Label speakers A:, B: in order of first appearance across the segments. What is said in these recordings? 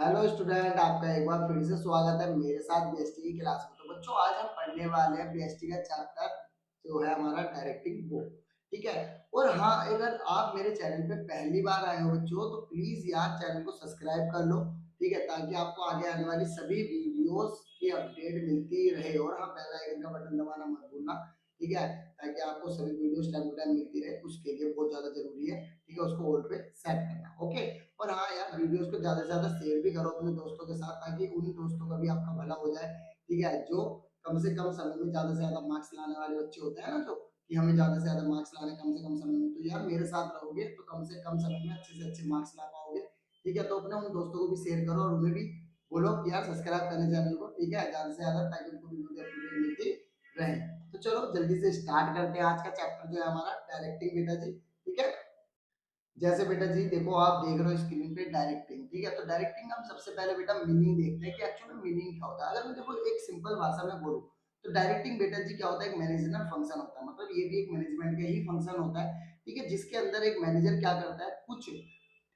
A: Hello student, आपका एक बार फिर से स्वागत है मेरे साथ बीएसटी की क्लास में। तो बच्चों, आज हम पढ़ने वाले हैं बीएसटी का चैप्टर जो है हमारा डायरेक्टिंग बुक। ठीक है। और हाँ, अगर आप मेरे चैनल पे पहली बार आए हो बच्चों, तो प्लीज यार चैनल को सब्सक्राइब कर लो। ठीक है, ताकि आपको आगे आने वाली सभी वीडियोस की अपडेट मिलती रहे। और हाँ, बेल आइकन का बटन दबाना मत भूलना। ठीक है, ताकि आपको सभी वीडियोस टाइम टू टाइम मिलती रहे, उसके लिए बहुत ज्यादा जरूरी है। ठीक है, उसको ऑल पे सेट करना। ओके। और हाँ यार, वीडियोस को ज़्यादा से ज़्यादा शेयर भी करो अपने दोस्तों के साथ, ताकि उन दोस्तों का भी आपका भला हो जाए। ठीक है, जो कम से कम समय में ज़्यादा से ज़्यादा मार्क्स लाने वाले बच्चे होते हैं ना, जो कि हमें ज़्यादा से ज़्यादा मार्क्स लाने कम से कम समय में, तो यार मेरे साथ रहोगे तो कम से कम समय में अच्छे से अच्छे मार्क्स ला पाओगे। ठीक है, तो अपने उन दोस्तों को भी शेयर करो और उन्हें भी बोलो कि यार सब्सक्राइब करने चैनल को। ठीक है, ज़्यादा से ज़्यादा, ताकि उनको भी वीडियो अपडेट मिलती रहे। तो चलो जल्दी से स्टार्ट करते हैं आज का चैप्टर जो है हमारा डायरेक्टिंग बेटा जी। ठीक है, जैसे बेटा जी देखो, आप देख रहे हो स्क्रीन पे डायरेक्टिंग। ठीक है, तो डायरेक्टिंग हम सबसे पहले बेटा मीनिंग देखते हैं कि एक्चुअली मीनिंग क्या होता है। अगर मैं देखो एक सिंपल भाषा में बोलूं, तो डायरेक्टिंग बेटा जी क्या होता है, एक मैनेजमेंट फंक्शन होता है। मतलब ये भी एक मैनेजमेंट का ही फंक्शन होता है। ठीक है, जिसके अंदर एक मैनेजर क्या करता है, कुछ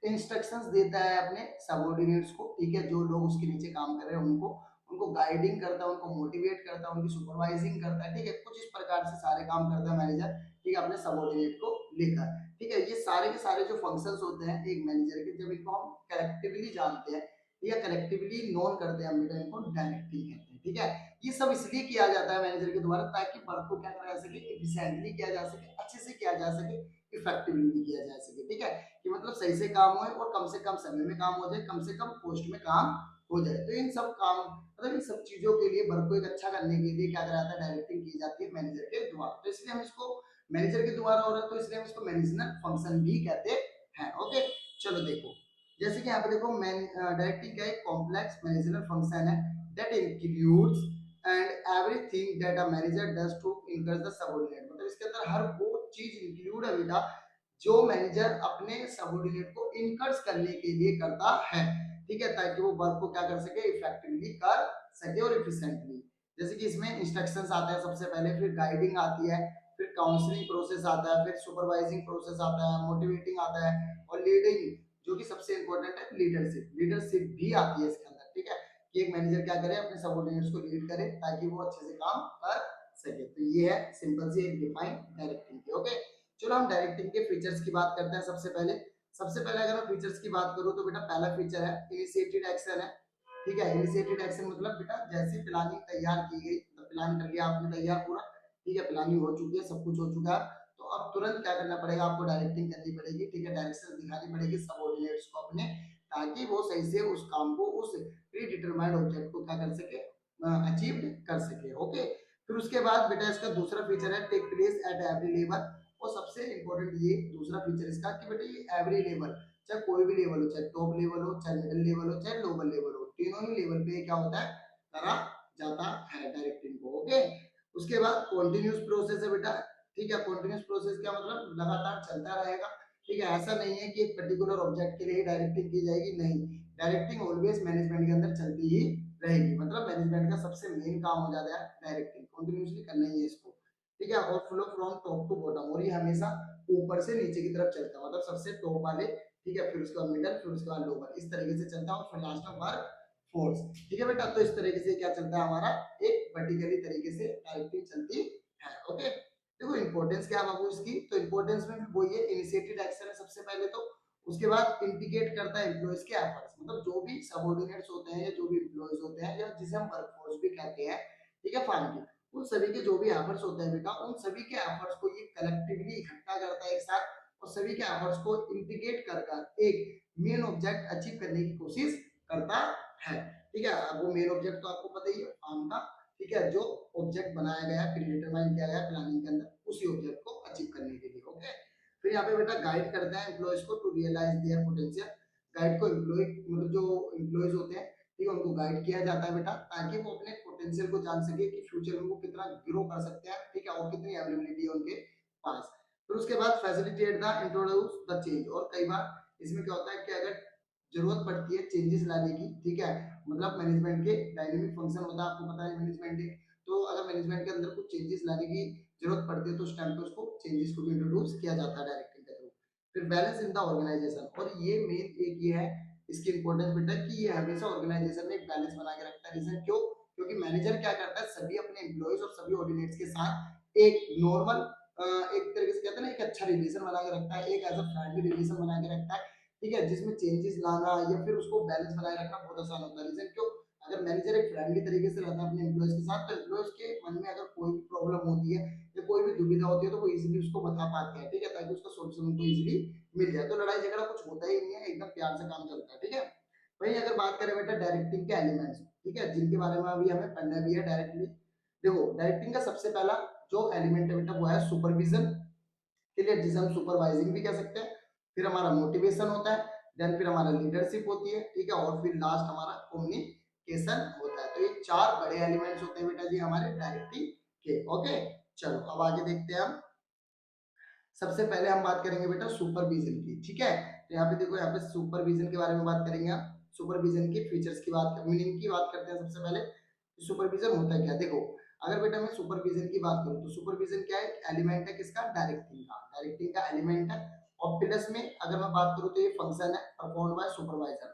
A: इंस्ट्रक्शंस देता है अपने सबऑर्डिनेट्स को। ठीक है, जो लोग उसके नीचे काम कर रहे हैं उनको उनको गाइडिंग करता है, उनको मोटिवेट करता है, उनकी सुपरवाइजिंग करता है। ठीक है, कुछ इस प्रकार से सारे काम करता है मैनेजर। ठीक है, अपने सबऑर्डिनेट को लेकर। ठीक है, ये सारे के सारे जो फंक्शंस होते हैं एक मैनेजर के, जब इनको हम कलेक्टिवली जानते हैं या कलेक्टिवली नोन करते हैं, हम बेटा इनको डायरेक्टिंग कहते हैं। ठीक है, ये सब इसलिए किया जाता है मैनेजर के द्वारा, ताकि वर्क को क्या करा जा सके, एफिशिएंटली किया जा सके, अच्छे से किया जा सके, इफेक्टिवली भी किया जा सके। ठीक है, कि मतलब सही से काम होए और कम से कम समय में काम हो जाए, कम से कम पोस्ट में काम हो जाए। तो इन सब काम मतलब इन सब चीजों के लिए, वर्क को एक अच्छा करने के लिए क्या करा जाता है, डायरेक्टिंग की जाती है मैनेजर के द्वारा। तो इसलिए हम इसको मैनेजर के द्वारा हो रहा है, तो इसलिए हम इसको मैनेजमेंट फंक्शन भी कहते हैं। ओके, चलो देखो, जैसे कि यहाँ पे देखो, डायरेक्टिंग का एक कॉम्प्लेक्स मैनेजर फंक्शन है that includes and everything that a manager does to encourage the subordinate. मतलब इसके अंदर हर वो चीज इंक्लूड है बेटा, जो मैनेजर अपने सबऑर्डिनेट को इनकर्ज करने के लिए करता है। ठीक है, ताकि वो वर्क को क्या कर सके, इफेक्टिवली कर सके और इफिशिएंटली। जैसे कि इसमें इंस्ट्रक्शंस आते हैं सबसे पहले, फिर गाइडिंग आती है, फिर काउंसलिंग प्रोसेस आता है, फिर सुपरवाइजिंग प्रोसेस आता है, मोटिवेटिंग आता है, और लीडिंग, जो कि सबसे इंपॉर्टेंट है, लीडरशिप। लीडरशिप भी आती है इसके अंदर। ठीक है, कि एक मैनेजर क्या करे, अपने सबऑर्डिनेट्स को लीड करे, ताकि वो अच्छे से काम कर सके। तो ये है सिंपल सी एक डिफाइन डायरेक्टिंग की। ओके, चलो हम डायरेक्टिंग के फीचर्स की बात करते हैं। सबसे पहले अगर मैं फीचर्स की बात करूं, तो बेटा पहला फीचर है इनिशिएटेड एक्शन है। ठीक है, इनिशिएटेड एक्शन मतलब बेटा जैसे प्लानिंग तैयार की गई, मतलब प्लान कर लिया आपने तैयार पूरा। ठीक है, प्लानिंग हो चुकी है, सब कुछ हो चुका है, तो अब तुरंत क्या करना पड़ेगा, आपको डायरेक्टिंग करनी पड़ेगी। ठीक है, डायरेक्शन दिखानी पड़ेगी सबऑर्डिनेट्स को अपने, ताकि वो सही से उस काम को, उस प्री डिटरमाइंड ऑब्जेक्ट को क्या कर सके, अचीव कर सके। ओके, फिर उसके बाद बेटा इसका दूसरा फीचर है take place at every level. और सबसे इंपॉर्टेंट ये दूसरा फीचर इसका कि बेटा ये एवरी लेवल, चाहे कोई भी लेवल हो, चाहे टॉप लेवल हो, चाहे मिडिल लेवल हो, चाहे लोअर लेवल हो, तीनों ही लेवल पे क्या होता है, करा जाता है डायरेक्टिंग को। ओके, उसके बाद कॉन्टिन्यूस प्रोसेस है बेटा। ठीक है, कॉन्टिन्यूस प्रोसेस क्या मतलब, लगातार चलता रहेगा। ठीक है, ऐसा नहीं है कि एक पर्टिकुलर ऑब्जेक्ट के लिए डायरेक्टिंग की जाएगी, नहीं, डायरेक्टिंग ऑलवेज मैनेजमेंट के अंदर चलती ही रहेगी। मतलब मैनेजमेंट का सबसे मेन काम हो जाता है डायरेक्टिंग, कंटिन्यूअसली करना ही है इसको। ठीक है, और flow from top to bottom, और ये हमेशा ऊपर से नीचे की तरफ चलता है, मतलब सबसे टॉप वाले, ठीक है, फिर उसके बाद मिडल, फिर उसके बाद लोअर, इस तरीके से चलता है, और फिर लास्ट में वर्क फोर्स। ठीक है बेटा, तो इस तरीके से क्या चलता है हमारा, एक वर्टिकली तरीके से डायरेक्टिंग चलती है। ओके, देखो इंपॉर्टेंस क्या है बाबू इसकी, तो इंपॉर्टेंस में भी वही है, इनिशिएटेड एक्शन है सबसे पहले तो। उसके बाद इंडिकेट करता है एम्प्लॉइज के एफर्ट्स, मतलब जो भी सबऑर्डिनेट्स होते हैं या जो भी एम्प्लॉइज होते हैं, या जिसे हम वर्कफोर्स भी कहते हैं, ठीक है, फार्म की, उन सभी के जो भी एफर्ट्स होते हैं बेटा, उन सभी के एफर्ट्स को ये कलेक्टिवली इकट्ठा करता है एक साथ, और सभी के एफर्ट्स को इंटीग्रेट कर कर एक मेन ऑब्जेक्ट अचीव करने की कोशिश करता है। ठीक है, अब वो मेन ऑब्जेक्ट तो आपको पता ही है, फार्म का। ठीक है, जो ऑब्जेक्ट बनाया गया है, प्रीडिटरमाइन किया गया है प्लानिंग के अंदर, उसी ऑब्जेक्ट को अचीव करने के लिए। ओके, फिर यहाँ पे बेटा गाइड करता है एम्प्लॉयज को to realise their potential. Guide को एम्प्लॉय मतलब जो एम्प्लॉयज होते हैं, ठीक है, उनको गाइड किया जाता है बेटा, ताकि वो अपने पोटेंशियल को जान सके कि फ्यूचर में वो कितना ग्रो कर सकते हैं। ठीक है, और कितनी एबिलिटी है उनके पास। फिर उसके बाद facilitate the introduce the change, और कई बार इसमें क्या होता है कि अगर जरूरत पड़ती है चेंजेस लाने की, ठीक है, मतलब मैनेजमेंट के डायनेमिक फंक्शन होता है, आपको पता है मैनेजमेंट के, तो अगर मैनेजमेंट के अंदर कुछ चेंजेस लाने की जरूरत पड़ती है, तो उस टाइम पे उसको चेंजेस को भी इंट्रोड्यूस किया जाता है डायरेक्टिंग के थ्रू। फिर बैलेंस इन द ऑर्गेनाइजेशन, और ये मेन एक ये है इसकी इंपॉर्टेंस बेटा कि ये हमेशा ऑर्गेनाइजेशन में एक बैलेंस बना के रखता है। रीजन क्यों? क्योंकि मैनेजर क्या करता है, सभी अपने एम्प्लॉयज और सभी ऑर्डिनेट्स के साथ एक नॉर्मल एक तरीके से कहते हैं ना, एक अच्छा रिलेशन बना के रखता है, एक एज अ फ्रेंडली रिलेशन बना के रखता है, ठीक है, जिसमें चेंजेस लाना या फिर उसको बैलेंस बनाए रखना बहुत आसान होता है। रीजन क्यों? अगर मैनेजर एक फ्रेंडली तरीके से रहता है अपने एम्प्लॉयज के साथ, तो एम्प्लॉयज के मन में अगर कोई भी प्रॉब्लम होती है या कोई भी दुविधा होती है तो वो इजीली उसको बता पाते हैं, ठीक है, ताकि उसका सॉल्यूशन उनको इजीली मिल जाए। तो लड़ाई झगड़ा कुछ होता ही नहीं है, एकदम प्यार से काम चलता है, ठीक है। वहीं अगर बात करें बेटा डायरेक्टिंग के एलिमेंट्स, ठीक है, जिनके बारे में अभी हमें पढ़ना भी है डायरेक्टली। देखो डायरेक्टिंग का सबसे पहला जो एलिमेंट है बेटा वो है सुपरविजन, क्लियर, जिसे हम सुपरवाइजिंग भी कह सकते हैं। फिर हमारा मोटिवेशन होता है, देन फिर हमारा लीडरशिप होती है, ठीक है, और फिर लास्ट हमारा कम्युनिकेशन होता है। तो ये चार बड़े एलिमेंट्स होते हैं बेटा जी हमारे डायरेक्टिंग के। ओके, चलो अब आगे देखते हैं हम। सबसे पहले हम बात करेंगे बेटा सुपरविजन की, ठीक है। तो यहाँ पे देखो, यहाँ पे सुपरविजन के बारे में बात करेंगे हम। सुपरविजन के फीचर्स की बात, मीनिंग की बात करते हैं सबसे पहले। सुपरविजन होता है क्या? देखो, अगर बेटा मैं सुपरविजन की बात करूँ तो सुपरविजन क्या है? एलिमेंट है किसका? डायरेक्टिंग का। डायरेक्टिंग का एलिमेंट है। और प्लस में अगर मैं बात करूँ तो ये फंक्शन है परफॉर्म्ड बाय सुपरवाइजर।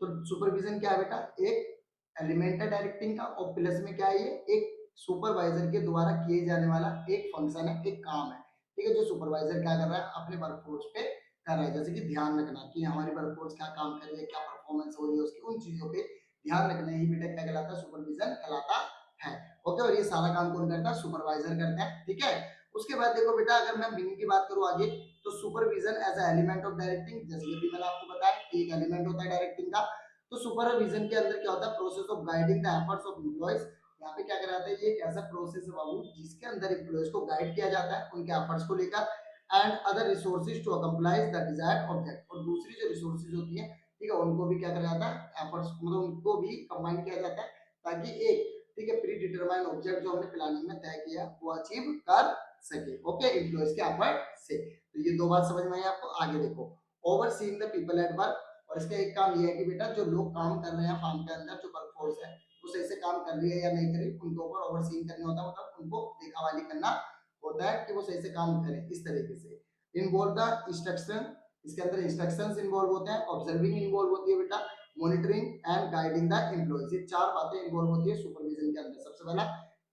A: तो सुपरविजन क्या है बेटा? एक एलिमेंट है डायरेक्टिंग का, और प्लस में क्या है? ये एक सुपरवाइजर के द्वारा किए जाने वाला एक फंक्शन है, एक काम है, ठीक है, जो सुपरवाइजर क्या कर रहा है अपने वर्कफोर्स पे कर रहा है। जैसे कि ध्यान रखना कि हमारी वर्कफोर्स क्या काम कर रही है, क्या परफॉर्मेंस हो रही है उसकी, उन चीजों पे ध्यान रखना ही बेटा क्या कहलाता है? सुपरविजन कहलाता है। ओके, और ये सारा काम कौन करता है? सुपरवाइजर करता है, ठीक है। उसके बाद देखो बेटा, अगर मैं मीनिंग की बात करूं आगे, तो supervision as a element of directing, जैसे कि मैंने आपको बताया कि एक एलिमेंट होता है डायरेक्टिंग का। तो सुपरविजन के अंदर क्या होता है? Process of guiding the efforts of employees. यहाँ पे क्या कराता है? ये एक ऐसा प्रोसेस है बाबू जिसके अंदर एम्प्लॉयज को गाइड किया जाता है उनके एफर्ट्स को लेकर, and other resources to accomplish the desired object. और दूसरी जो रिसोर्सेज होती है, ठीक है, उनको भी क्या करा जाता है? एफर्ट्स, मतलब उनको भी कंबाइन किया जाता है, ताकि एक, ठीक है, प्री डिटरमाइंड ऑब्जेक्ट जो हमने प्लानिंग में तय किया वो अचीव कर सके, ओके, एम्प्लॉयज के एफर्ट से। तो ये दो बात समझ में आई आपको। आगे देखो, overseeing the people at work. और इसका एक काम ये है कि बेटा जो लोग काम कर रहे हैं फार्म के अंदर, जो वर्कफोर्स है वो सही से काम कर रही है या नहीं कर रही, उनके ऊपर ओवरसीइंग करना होता है, मतलब उनको देखावाली करना होता है कि वो सही से काम करें, इस तरीके से। इन्वॉल्व द इंस्ट्रक्शन, इसके अंदर इंस्ट्रक्शंस इन्वॉल्व होते हैं, ऑब्जर्विंग इन्वॉल्व होती है बेटा, monitoring and guiding the employees. ये चार बातें इन्वॉल्व होती है सुपरविजन के अंदर। सबसे पहला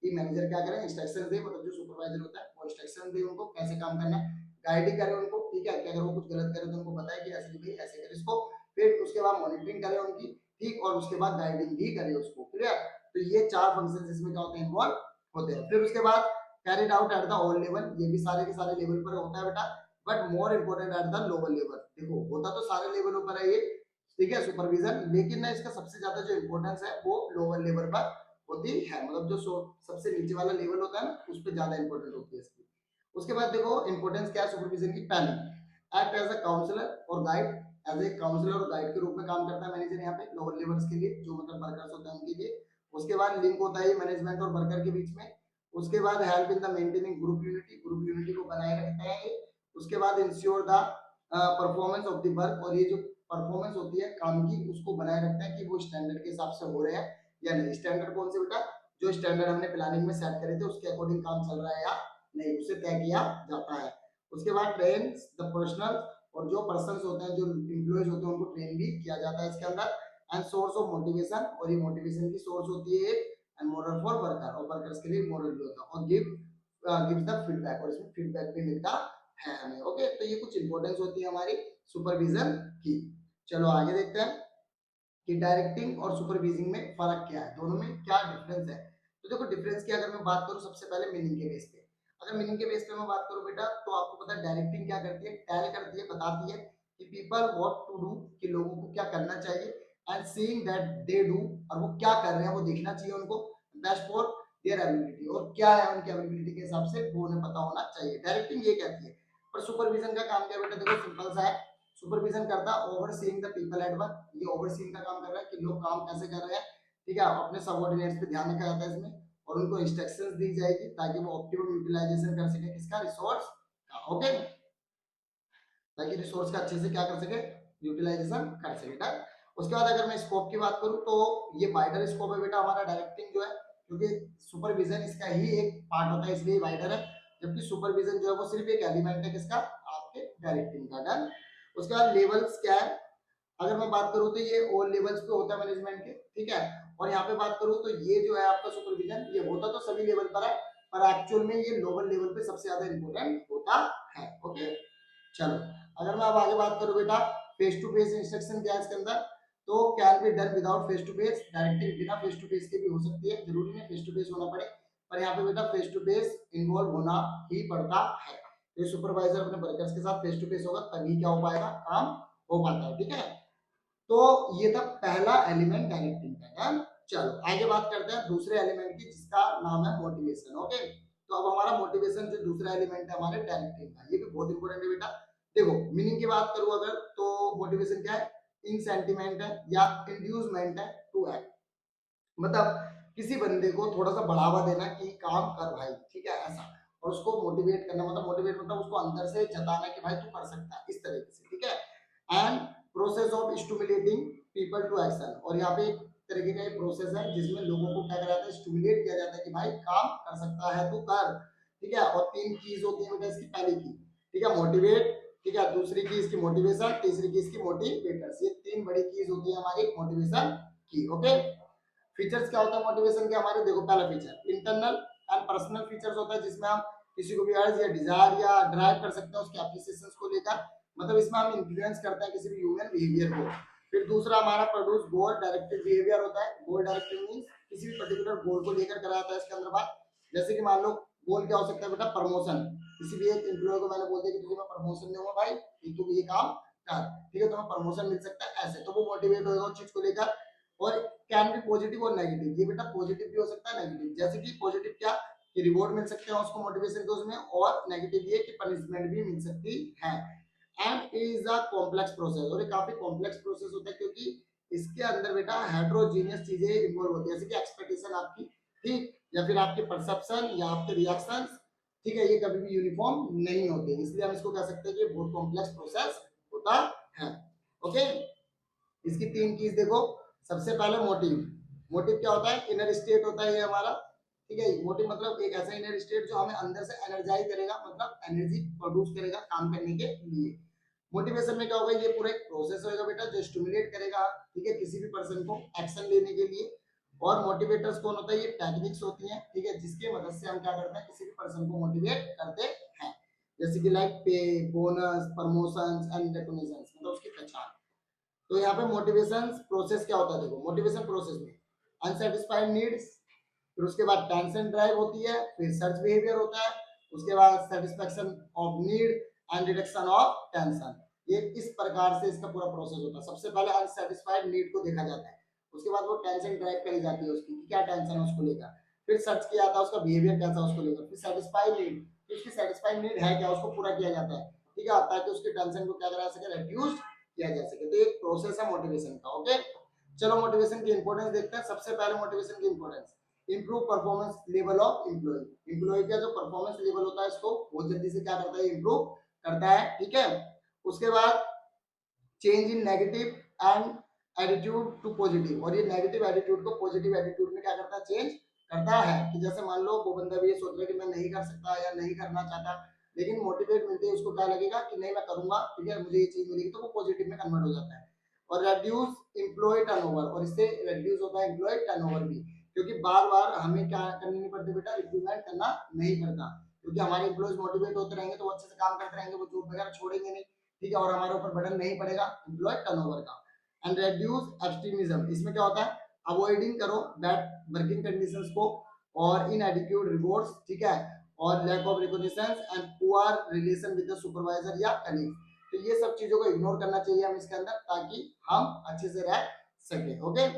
A: कि मैनेजर क्या करे? इंस्ट्रक्शन दे, मतलब जो सुपरवाइजर होता है वो इंस्ट्रक्शन दे उनको कैसे काम करना है, गाइड करे उनको, ठीक है, कि अगर वो कुछ गलत करे तो उनको बताए कि ऐसे नहीं ऐसे करे इसको। फिर उसके बाद मॉनिटरिंग करे उनकी, ठीक, और उसके बाद गाइडिंग भी करे उसको, क्लियर। तो ये चार फंक्शन इसमें क्या होते हैं? इन्वॉल्व होते हैं। फिर उसके बाद carried out at the all level, ये भी सारे के सारे लेवल पर होता है बेटा, but more important at the lower level. देखो होता तो सारे लेवलों पर है ये, ठीक है, सुपरविजन, लेकिन ना इसका सबसे ज्यादा जो इंपॉर्टेंस है वो लोअर लेवल पर होती है, मतलब जो सबसे नीचे वाला लेवल होता है ना, उस पर ज्यादा इंपॉर्टेंट होती है इसकी। उसके बाद देखो इंपॉर्टेंस क्या है सुपरविजन की? पहली, एक्ट एज अ काउंसलर और गाइड। एज ए काउंसलर और गाइड के रूप में काम करता है मैनेजर यहाँ पे लोअर लेवल्स के लिए, जो मतलब वर्कर्स होते हैं उनके लिए। उसके बाद लिंक होता है मैनेजमेंट और वर्कर के बीच में। उसके बाद help in the maintaining group unity, group unity को बनाए रखते हैं ये। उसके बाद ensure the performance of the work, और ये जो परफॉर्मेंस होती है काम की उसको बनाए रखते हैं कि वो स्टैंडर्ड के हिसाब से हो रहे हैं या नहीं। स्टैंडर्ड कौन से बेटा? जो स्टैंडर्ड हमने प्लानिंग में सेट करे थे उसके अकॉर्डिंग काम चल रहा है या नहीं, उसे तय किया जाता है। उसके बाद ट्रेन द पर्सनल, और जो पर्सन्स होते हैं, जो एम्प्लॉयज होते हैं, उनको ट्रेन भी किया जाता है इसके अंदर। एंड सोर्स ऑफ मोटिवेशन, और ये मोटिवेशन की सोर्स होती है। एंड मोरल फॉर वर्कर, और वर्कर्स के लिए मोरल भी होता है। और गिव्स द फीडबैक, और इसमें फीडबैक भी मिलता है हमें। ओके, तो ये कुछ इंपॉर्टेंस होती है हमारी सुपरविजन की। चलो आगे देखते हैं कि डायरेक्टिंग और सुपरविजिंग में फर्क क्या है, दोनों में क्या डिफरेंस है। तो देखो डिफरेंस की अगर मैं बात करूं सबसे पहले मीनिंग के बेस पे, अगर मीनिंग के बेस पे मैं बात करूं बेटा, तो आपको पता है डायरेक्टिंग क्या करती है? टेल करती है, बताती है कि पीपल व्हाट टू डू, कि लोगों को क्या करना चाहिए, and seeing that they do, और वो क्या कर रहे हैं वो देखना चाहिए उनको, बेस्ट फॉर देयर एबिलिटी, और क्या है उनकी एबिलिटी के हिसाब से वो उन्हें पता होना चाहिए। डायरेक्टिंग ये कहती है। पर सुपरविजन का काम क्या बेटा? देखो सिंपल सा है, सुपरविजन करता है overseeing the people at work, ये ओवरसीइंग का काम कर रहा है कि लोग काम कैसे कर रहे हैं, ठीक है, अपने सबऑर्डिनेट्स पे ध्यान रखा जाता है इसमें, और उनको इंस्ट्रक्शंस दी जाएगी ताकि वो ऑप्टिमम यूटिलाइजेशन कर सके किसका? रिसोर्स का, ओके, ताकि रिसोर्स का अच्छे से क्या कर सके? यूटिलाइजेशन कर सके बेटा। उसके बाद अगर मैं स्कोप की बात करूं तो ये वाइडर स्कोप है बेटा हमारा डायरेक्टिंग जो है, क्योंकि सुपरविजन इसका ही एक पार्ट होता है इसलिए वाइडर है, जबकि सुपरविजन जो है वो सिर्फ एक एलिमेंट है किसका? आपके डायरेक्टिंग का। डन। उसके बाद लेवल्स क्या है? अगर मैं बात करूँ तो ये ऑल लेवल्स पे होता है मैनेजमेंट के, ठीक है। और यहाँ पे बात करूँ तो ये जो है आपका सुपरविजन, ये होता तो सभी लेवल पर है, पर एक्चुअल में ये लोअर लेवल पे सबसे ज्यादा इंपॉर्टेंट होता है। ओके, चलो अगर मैं अब आगे बात करूँ बेटा, फेस टू फेस इंस्ट्रक्शन क्या है इसके अंदर, तो can be done without face to face, directing बिना फेस टू फेस के भी हो सकती है, जरूरी नहीं फेस टू फेस होना पड़े, पर यहाँ पे बेटा फेस टू फेस इन्वॉल्व होना ही पड़ता है। तो सुपरवाइजर अपने वर्कर्स के साथ फेस टू फेस होगा तभी क्या हो पाएगा, काम हो पाता है, ठीक है। तो ये था पहला एलिमेंट डायरेक्टिंग का। चलो आगे बात करते हैं दूसरे एलिमेंट की, जिसका नाम है मोटिवेशन। ओके, तो अब हमारा मोटिवेशन जो दूसरा एलिमेंट है हमारे डायरेक्टिंग का, ये भी बहुत इंपॉर्टेंट है बेटा। देखो मीनिंग की बात करूं अगर, तो मोटिवेशन क्या है, इंसेंटिमेंट है या इंड्यूसमेंट है टू एक्ट, मतलब किसी बंदे को थोड़ा सा बढ़ावा देना कि काम कर भाई, ठीक है, ऐसा। और उसको मोटिवेट करना, मतलब मोटिवेट मतलब उसको अंदर से जताना कि भाई तू कर सकता है, इस तरीके से, ठीक है। And process of stimulating people to action, और यहाँ पे एक तरीके का प्रोसेस है जिसमें लोगों को क्या करा जाता है, स्टिमुलेट किया जाता है कि भाई काम कर सकता है तू कर, ठीक है। और तीन कीज होती है बेटा इसकी, पहली की, ठीक है, मोटिवेट, ठीक है, दूसरी की इसकी मोटिवेशन, तीसरी की इसकी मोटिवेटर्स, ये तीन बड़ी कीज होती है हमारी मोटिवेशन की। ओके, फीचर्स क्या होता है मोटिवेशन के हमारे, देखो पहला feature internal and personal features होता है, जिसमें हम किसी को भी अर्ज या डिजायर या ड्राइव कर सकते हैं उसके एप्रिसिएशंस को लेकर, मतलब इसमें हम इन्फ्लुएंस करते हैं किसी भी ह्यूमन बिहेवियर को। फिर दूसरा हमारा प्रोड्यूस गोल डायरेक्टेड बिहेवियर होता है, गोल डायरेक्टेड मींस किसी भी पर्टिकुलर गोल को लेकर कराता है इसके अंदर बात, जैसे कि मान लो गोल क्या हो सकता है बेटा, प्रमोशन, किसी भी एक एम्प्लॉय को मैंने बोल दिया कि तुझे मैं प्रमोशन दूंगा भाई, तू ये काम कर, ठीक है, तुम्हें प्रमोशन मिल सकता है ऐसे, तो वो मोटिवेट होगा उस चीज को लेकर। और कैन बी पॉजिटिव और नेगेटिव, ये बेटा पॉजिटिव भी हो सकता है नेगेटिव, जैसे कि पॉजिटिव क्या, कि रिवॉर्ड मिल सकते हैं उसको मोटिवेशन के उसमें, और नेगेटिव ये कि पनिशमेंट भी मिल सकती है। And is a complex process, और ये काफी कॉम्प्लेक्स प्रोसेस होता है क्योंकि इसके अंदर बेटा हेट्रोजीनियस चीजें इन्वॉल्व होती है, जैसे कि एक्सपेक्टेशन आपकी, ठीक, या फिर आपके परसेप्शन या आपके रिएक्शंस, ठीक है, ये कभी भी यूनिफॉर्म नहीं होते, इसलिए हम इसको कह सकते हैं कि बहुत कॉम्प्लेक्स प्रोसेस होता है। ओके, इसकी तीन कीज देखो, सबसे पहले मोटिव, मोटिव क्या होता है, इनर स्टेट होता है ये हमारा, ठीक है। मोटिव मतलब एक ऐसा इनर स्टेट जो हमें अंदर से एनर्जाइज करेगा, मतलब एनर्जी प्रोड्यूस करेगा काम करने के लिए। मोटिवेशन में क्या होगा, ये पूरा एक प्रोसेस होगा बेटा जो स्टिमुलेट करेगा, ठीक है, किसी भी पर्सन को एक्शन लेने के लिए। और मोटिवेटर्स कौन होता है, ये टेक्निक्स होती हैं, ठीक है, जिसके मदद से हम क्या करते हैं, किसी भी पर्सन को मोटिवेट करते हैं, जैसे कि लाइक पे, बोनस, प्रमोशंस एंड रिकॉग्निशन, मतलब उसकी पहचान। तो यहाँ पे मोटिवेशन प्रोसेस क्या होता है, देखो मोटिवेशन प्रोसेस में अनसेटिस्फाइड नीड्स, फिर उसके बाद टेंशन ड्राइव होती है, फिर सर्च बिहेवियर होता है, उसके बाद satisfaction of need and reduction of tension. ये इस प्रकार से इसका पूरा प्रोसेस होता है। सबसे पहले अनसेटिस्फाइड नीड को देखा जाता है, उसके बाद वो टेंशन ड्राइव करी जाती है उसकी, क्या टेंशन है उसको लेकर, फिर सर्च किया जाता है उसका बिहेवियर कैसा उसको लेकर, फिर सेटिस्फाइड नीड, उसकी सेटिस्फाइड नीड है क्या, उसको पूरा किया जाता है, ठीक है, ताकि उसकी टेंशन को क्या करा सके, रिड्यूस किया जा सके। तो एक प्रोसेस है मोटिवेशन का। ओके, चलो मोटिवेशन की इंपॉर्टेंस देखते हैं। सबसे पहले मोटिवेशन की importance, improve performance level of employ, employ का जो परफॉर्मेंस लेवल होता है इसको बहुत जल्दी से क्या करता है, इंप्रूव करता है, ठीक है। उसके बाद change in negative and attitude to positive, और ये नेगेटिव एटीट्यूड को पॉजिटिव एटीट्यूड में क्या करता है, चेंज करता है। कि जैसे मान लो वो बंदा भी ये सोच रहा है कि मैं नहीं कर सकता या नहीं करना चाहता, लेकिन मोटिवेट मिलते ही उसको क्या लगेगा कि नहीं मैं करूंगा, ठीक है, मुझे ये चीज मिलेगी, तो वो पॉजिटिव में कन्वर्ट हो जाता है। और रेड्यूस एम्प्लॉय टर्नओवर, और इससे रेड्यूस होता है एम्प्लॉय टर्नओवर भी, क्योंकि बार बार हमें क्या करनी नहीं पड़ती बेटा, रिक्रूटमेंट करना नहीं पड़ता, क्योंकि हमारे एम्प्लॉयज मोटिवेट होते रहेंगे तो वो अच्छे से काम करते रहेंगे, वो जॉब वगैरह छोड़ेंगे नहीं, ठीक है, और हमारे ऊपर बर्डन नहीं पड़ेगा एम्प्लॉय टर्नओवर का। एंड रेड्यूस एक्सट्रीमिज्म, इसमें क्या होता है, अवॉइडिंग करो बैड वर्किंग कंडीशंस को और इनएडिक्वेट रिवॉर्ड्स, ठीक है, और lack of recognition and poor relation with the supervisor या कलीग। तो ये सब चीजों को इग्नोर करना चाहिए हम इसके अंदर, ताकि हम अच्छे से रह सके। ओके,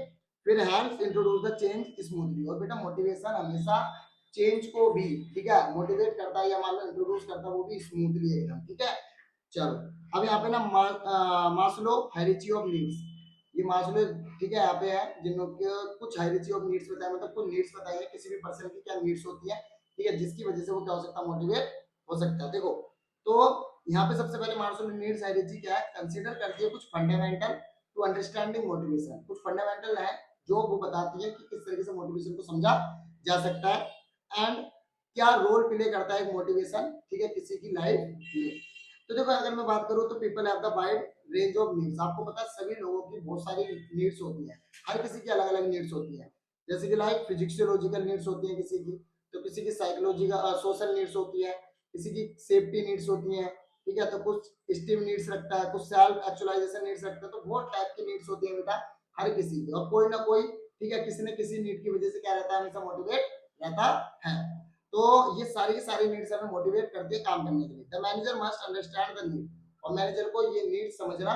A: फिर help introduce the change smoothly, और बेटा मोटिवेशन हमेशा चेंज को भी, ठीक है, मोटिवेट करता है या मान लो इंट्रोड्यूस करता है वो भी स्मूथली एकदम, ठीक है। चलो अब यहाँ पे ना मास्लो हायरार्ची ऑफ नीड्स, ये मास्लो, ठीक है, यहाँ पे है जिनों के कुछ हायरार्ची ऑफ नीड्स बताया, मतलब कुछ नीड्स बताइए किसी भी पर्सन की क्या नीड्स होती है, ठीक है, जिसकी वजह से वो क्या हो सकता है, मोटिवेट हो सकता है। देखो तो यहाँ पे सबसे पहले मास्लो नीड्स हायरार्ची क्या है, कंसीडर करती है कुछ फंडामेंटल टू अंडरस्टैंडिंग मोटिवेशन, कुछ फंडामेंटल है जो वो बताती है कि किस तरीके से मोटिवेशन को समझा जा सकता है, एंड क्या रोल प्ले करता है मोटिवेशन, ठीक है, किसी की लाइफ में। तो देखो अगर मैं बात करूं तो people have the wide range of needs. आपको पता है सभी लोगों की बहुत सारी नीड्स होती हैं, हर किसी की अलग अलग नीड्स होती हैं। जैसे कि लाइक फिजिक्सियोलॉजिकल नीड्स होती है किसी की, तो किसी की साइकोलॉजिकल सोशल नीड्स होती है, किसी की सेफ्टी नीड्स होती हैं, ठीक है। तो कुछ स्टीम नीड्स रखता है, कुछ सेल्फ एक्चुअलाइजेशन नीड्स रखता है। तो बहुत टाइप की नीड्स होती है बेटा हर किसी की, और कोई ना कोई, ठीक है, किसी न किसी नीड की वजह से क्या रहता है, हमेशा मोटिवेट रहता है। तो ये सारी की सारी नीड्स हमें मोटिवेट करती है काम करने के लिए। The manager must understand the need, और मैनेजर को ये नीड समझना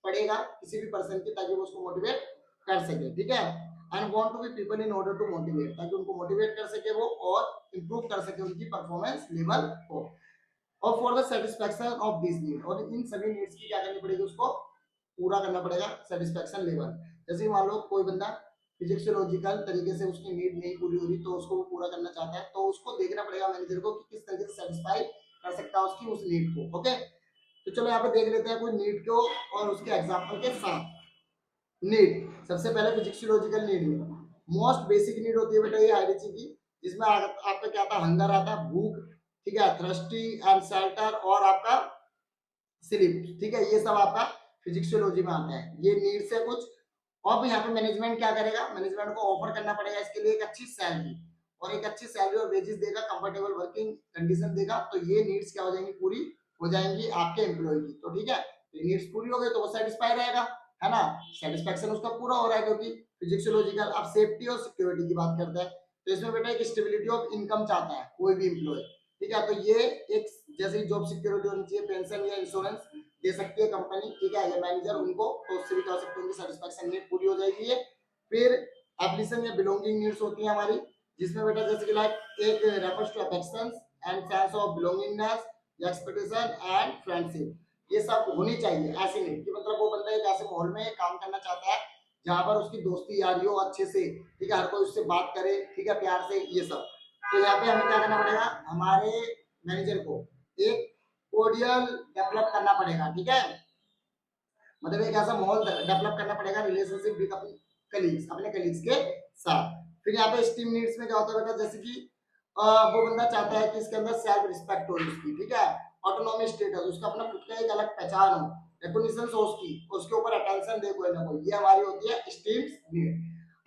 A: पड़ेगा किसी भी पर्सन की, ताकि वो उसको मोटिवेट कर सके, ठीक है। And want to be people in order to motivate, ताकि उनको मोटिवेट कर सके वो, और इंप्रूव कर सके उनकी परफॉर्मेंस लेवल को। और for the satisfaction of this need, और इन सभी नीड्स की क्या करनी पड़ेगी, उसको पूरा करना पड़ेगा सेटिस्फैक्शन लेवल। जैसे मान लो कोई बंदा फिजिक्सियोलॉजिकल तरीके से उसकी नीड नहीं पूरी हो रही, तो उसको वो पूरा करना चाहता है, तो उसको देखना पड़ेगा मैनेजर को कि किस तरीके से सेटिस्फाई कर सकता है उसकी उस नीड को। ओके, तो चलो यहाँ पे देख लेते हैं कोई नीड को और उसके एग्जांपल के साथ। नीड, सबसे पहले फिजिक्सियोलॉजिकल नीड में मोस्ट बेसिक नीड होती है बेटा ये हायरार्की की, जिसमें आपका क्या आता है, हंगर आता है, भूख, ठीक है, थ्रस्टी एंड शेल्टर, और आपका स्लीप, ठीक है। ये सब आपका फिजिक्सियोलॉजी में आता है, ये नीड्स है कुछ। अब यहाँ पे मैनेजमेंट क्या करेगा, मैनेजमेंट को ऑफर करना पड़ेगा इसके लिए एक अच्छी सैलरी, और एक अच्छी सैलरी और वेजेस देगा, कंफर्टेबल वर्किंग कंडीशन देगा। तो ये नीड्स क्या हो जाएंगी, पूरी हो जाएंगी आपके एम्प्लॉय की। तो ठीक है, ये नीड्स पूरी हो गई तो वो सेटिस्फाई रहेगा, है ना, सेटिस्फेक्शन उसका पूरा हो रहा है, क्योंकि फिजिक्सियोलॉजिकल। अब सेफ्टी और सिक्योरिटी की बात करते हैं, तो इसमें बेटा एक स्टेबिलिटी ऑफ इनकम चाहता है कोई भी एम्प्लॉय, ठीक है। तो ये एक जैसे जॉब सिक्योरिटी होनी चाहिए, पेंशन या इंश्योरेंस दे सकती है कंपनी, ठीक है, या मैनेजर उनको, तो उससे भी कह सकते हैं उनकी सेटिस्फेक्शन नीड पूरी हो जाएगी ये। फिर एप्लीकेशन या बिलोंगिंग नीड्स होती है हमारी, जिसमें बेटा जैसे कि लाइक एक refers to affections and sense of belongingness, expectation and friendship, ये सब होनी चाहिए ऐसी नीड कि मतलब वो बंदा एक ऐसे माहौल में काम करना चाहता है जहां पर उसकी दोस्ती यारी हो अच्छे से, ठीक है, हर कोई उससे बात करे, ठीक है, प्यार से, ये सब। तो यहाँ पे हमें क्या करना पड़ेगा, हमारे मैनेजर को एक कोडियल डेवलप करना पड़ेगा, ठीक है, मतलब एक ऐसा माहौल डेवलप करना पड़ेगा रिलेशनशिप विद अपने कलीग्स, अपने कलीग्स के साथ। फिर यहाँ पे स्टीम नीड्स में क्या होता है बेटा, जैसे कि वो बंदा चाहता है कि इसके अंदर सेल्फ रिस्पेक्ट हो उसकी, ठीक है, ऑटोनॉमी स्टेटस, उसका अपना खुद का एक अलग पहचान हो, रिकॉग्निशन हो उसकी, उसके ऊपर अटेंशन दे कोई ना कोई, ये हमारी होती है स्टीम नीड।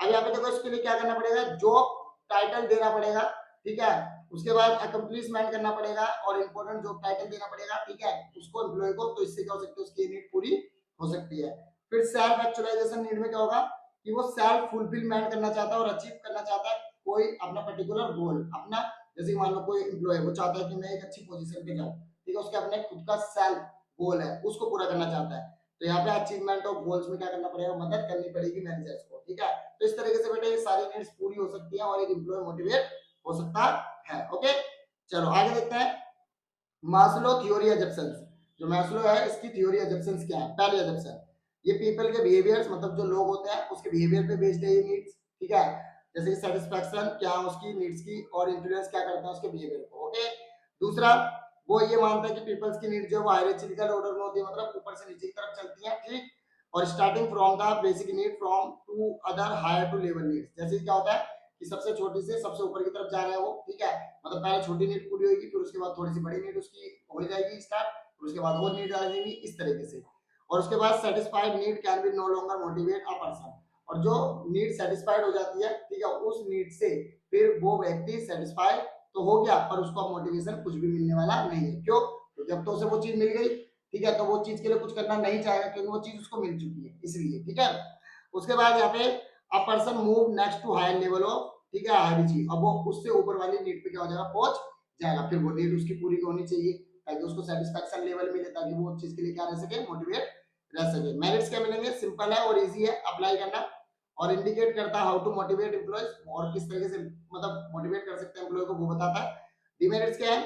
A: अब यहाँ पे देखो इसके लिए क्या करना पड़ेगा, जॉब टाइटल देना पड़ेगा, ठीक है, उसके बाद अकम्प्लिशमेंट करना पड़ेगा, और इंपॉर्टेंट जॉब टाइटल देना पड़ेगा, ठीक है, उसको एम्प्लॉय को। तो इससे क्या हो सकती है, उसकी नीड पूरी हो सकती है। फिर सेल्फ एक्चुअलाइजेशन नीड में क्या होगा कि वो सेल्फ फुलफिलमेंट करना चाहता है और अचीव करना चाहता है कोई अपना पर्टिकुलर गोल अपना। जैसे मान लो कोई एम्प्लॉय वो चाहता है कि मैं एक अच्छी पोजीशन पे जाऊं, ठीक है, उसके अपने खुद का सेल्फ गोल है, उसको पूरा करना चाहता है। तो यहाँ पे अचीवमेंट ऑफ गोल्स में क्या करना पड़ेगा, मदद करनी पड़ेगी मैनेजर्स को, ठीक है। तो इस तरीके से बेटा ये सारी नीड्स पूरी हो सकती है और एक एम्प्लॉय मोटिवेट हो सकता है। ओके, चलो आगे देखते हैं मास्लो थ्योरी एजम्पशंस। जो मास्लो है इसकी थ्योरी एजम्पशंस क्या है। पहले एजम्पशन, ये पीपल के बिहेवियर्स, मतलब जो लोग होते हैं उसके बिहेवियर पे बेस्ड है ये नीड्स, ठीक है, जैसे कि सेटिस्फैक्शन क्या है उसकी नीड्स की, और इन्फ्लुएंस क्या करते हैं उसके बिहेवियर को। ओके, दूसरा वो ये मानता है कि पीपल्स की नीड जो है वो हायरार्चिकल ऑर्डर में होती है, मतलब ऊपर से नीचे की तरफ चलती है, ठीक, और starting from the basic need from to other higher to level needs. जैसे क्या होता है कि सबसे छोटी से सबसे ऊपर की तरफ जा रहा है वो, ठीक है, मतलब पहले छोटी नीड पूरी होगी, फिर उसके बाद थोड़ी सी बड़ी नीड उसकी हो जाएगी स्टार्ट, फिर उसके बाद और नीड आ जाएगी, इस तरीके से। और उसके बाद satisfied need can be no longer motivate a person, और जो नीड सेटिस्फाइड हो जाती है, ठीक है, उस नीड से फिर वो व्यक्ति सेटिस्फाइड तो हो गया, पर उसको मोटिवेशन कुछ भी मिलने वाला नहीं है। क्यों, तो जब तो उसे वो चीज मिल गई, ठीक है, तो वो चीज के लिए कुछ करना नहीं चाहेगा, क्योंकि वो चीज उसको मिल चुकी है, इसलिए, ठीक है। उसके बाद यहाँ पे a person move next to higher level of, ठीक है, हायरार्की, अब वो उससे ऊपर वाली नीड पे क्या हो जाएगा, पहुंच जाएगा। फिर वो नीड उसकी पूरी होनी चाहिए ताकि उसको सेटिस्फैक्शन लेवल मिले, ताकि वो उस चीज के लिए क्या रह सके, मोटिवेट रह सके। मेरिट्स क्या मिलेंगे, सिंपल है और इजी है अप्लाई करना, और इंडिकेट करता है हाउ टू मोटिवेट एम्प्लॉयज, और किस तरीके से मतलब मोटिवेट कर सकते हैं एम्प्लॉय को, वो बताता है। डिमेरिट्स क्या है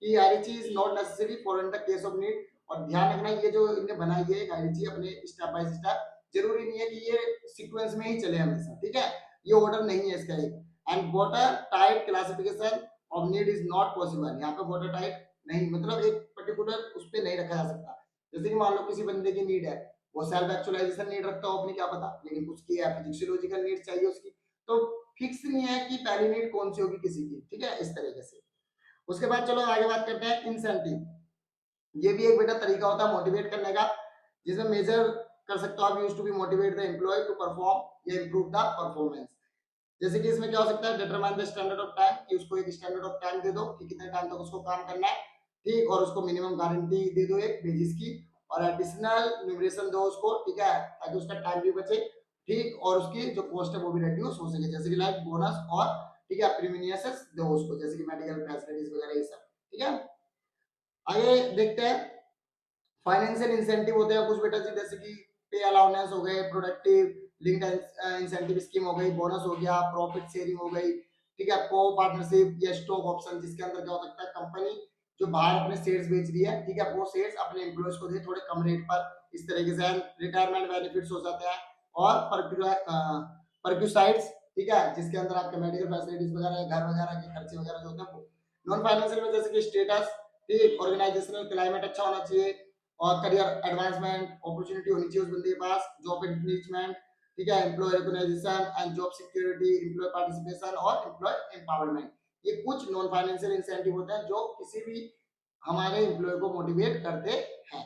A: कि hierarchy is not necessary for in the case of need, और ध्यान रखना ये जो इन्हें बनाई है हायरार्की अपने स्टेप बाय स्टेप, जरूरी नहीं है कि ये सीक्वेंस में ही चले हमेशा, ठीक है, ये ऑर्डर नहीं है इसका एक। And water type classification of need is not possible, यहाँ पे वाटर टाइप नहीं, मतलब एक पर्टिकुलर उस पे नहीं रखा जा सकता। जैसे कि मान लो किसी बंदे की नीड है, वो सेल्फ एक्चुअलाइजेशन नीड रखता हो अपनी, क्या पता, लेकिन उसकी फिजियोलॉजिकल नीड चाहिए उसकी, तो फिक्स नहीं है कि पहली नीड कौन सी होगी किसी की, ठीक है, इस तरीके से। उसके बाद चलो आगे बात करते हैं इंसेंटिव। ये भी एक बेटा तरीका होता है मोटिवेट करने का। जिसमें मेजर कर सकते हो आप, use to be motivate the employ to perform या इम्प्रूव द परफॉर्मेंस। जैसे कि इसमें क्या हो सकता है, determine the standard of time, कि उसको एक स्टैंडर्ड ऑफ टाइम दे दो कि कितने टाइम तक उसको काम करना है, ठीक, और उसको मिनिमम गारंटी दे दो एक बेसिस की, और एडिशनल न्यूमरेशन दो उसको, ठीक है, ताकि उसका टाइम भी बचे, ठीक, और उसकी जो कॉस्ट है वो भी रिड्यूस हो सके, जैसे कि लाइक बोनस और, ठीक है, प्रीमियस दो उसको, जैसे कि मेडिकल फैसिलिटीज वगैरह ये सब, ठीक है। आगे देखते हैं फाइनेंशियल इंसेंटिव होते हैं कुछ बेटा जी, जैसे कि पे अलाउंस हो गए, प्रोडक्टिव लिंक्ड इंसेंटिव स्कीम हो गई, बोनस हो गया, प्रॉफिट शेयरिंग हो गई, ठीक है, को पार्टनरशिप या स्टॉक ऑप्शन, जिसके अंदर क्या हो सकता है, कंपनी जो बाहर अपने शेयर्स बेच रही है, ठीक है, वो शेयर्स अपने एम्प्लॉयज को दे थोड़े कम रेट पर, इस तरीके से रिटायरमेंट बेनिफिट्स हो जाते हैं, और परक्यूसाइड्स, ठीक है, जिसके अंदर आपके मेडिकल फैसिलिटीज वगैरह, घर वगैरह के खर्चे वगैरह जो होते हैं। नॉन फाइनेंशियल में जैसे कि स्टेटस, ठीक, ऑर्गेनाइजेशनल क्लाइमेट अच्छा होना चाहिए, और करियर एडवांसमेंट अपॉर्चुनिटी होनी चाहिए उस बंदे के पास, जॉब एनरिचमेंट, ठीक है, employ recognition and job security, employ participation और एम्प्लॉय एम्पावरमेंट। ये कुछ नॉन फाइनेंशियल इंसेंटिव होते हैं जो किसी भी हमारे एम्प्लॉय को मोटिवेट करते हैं।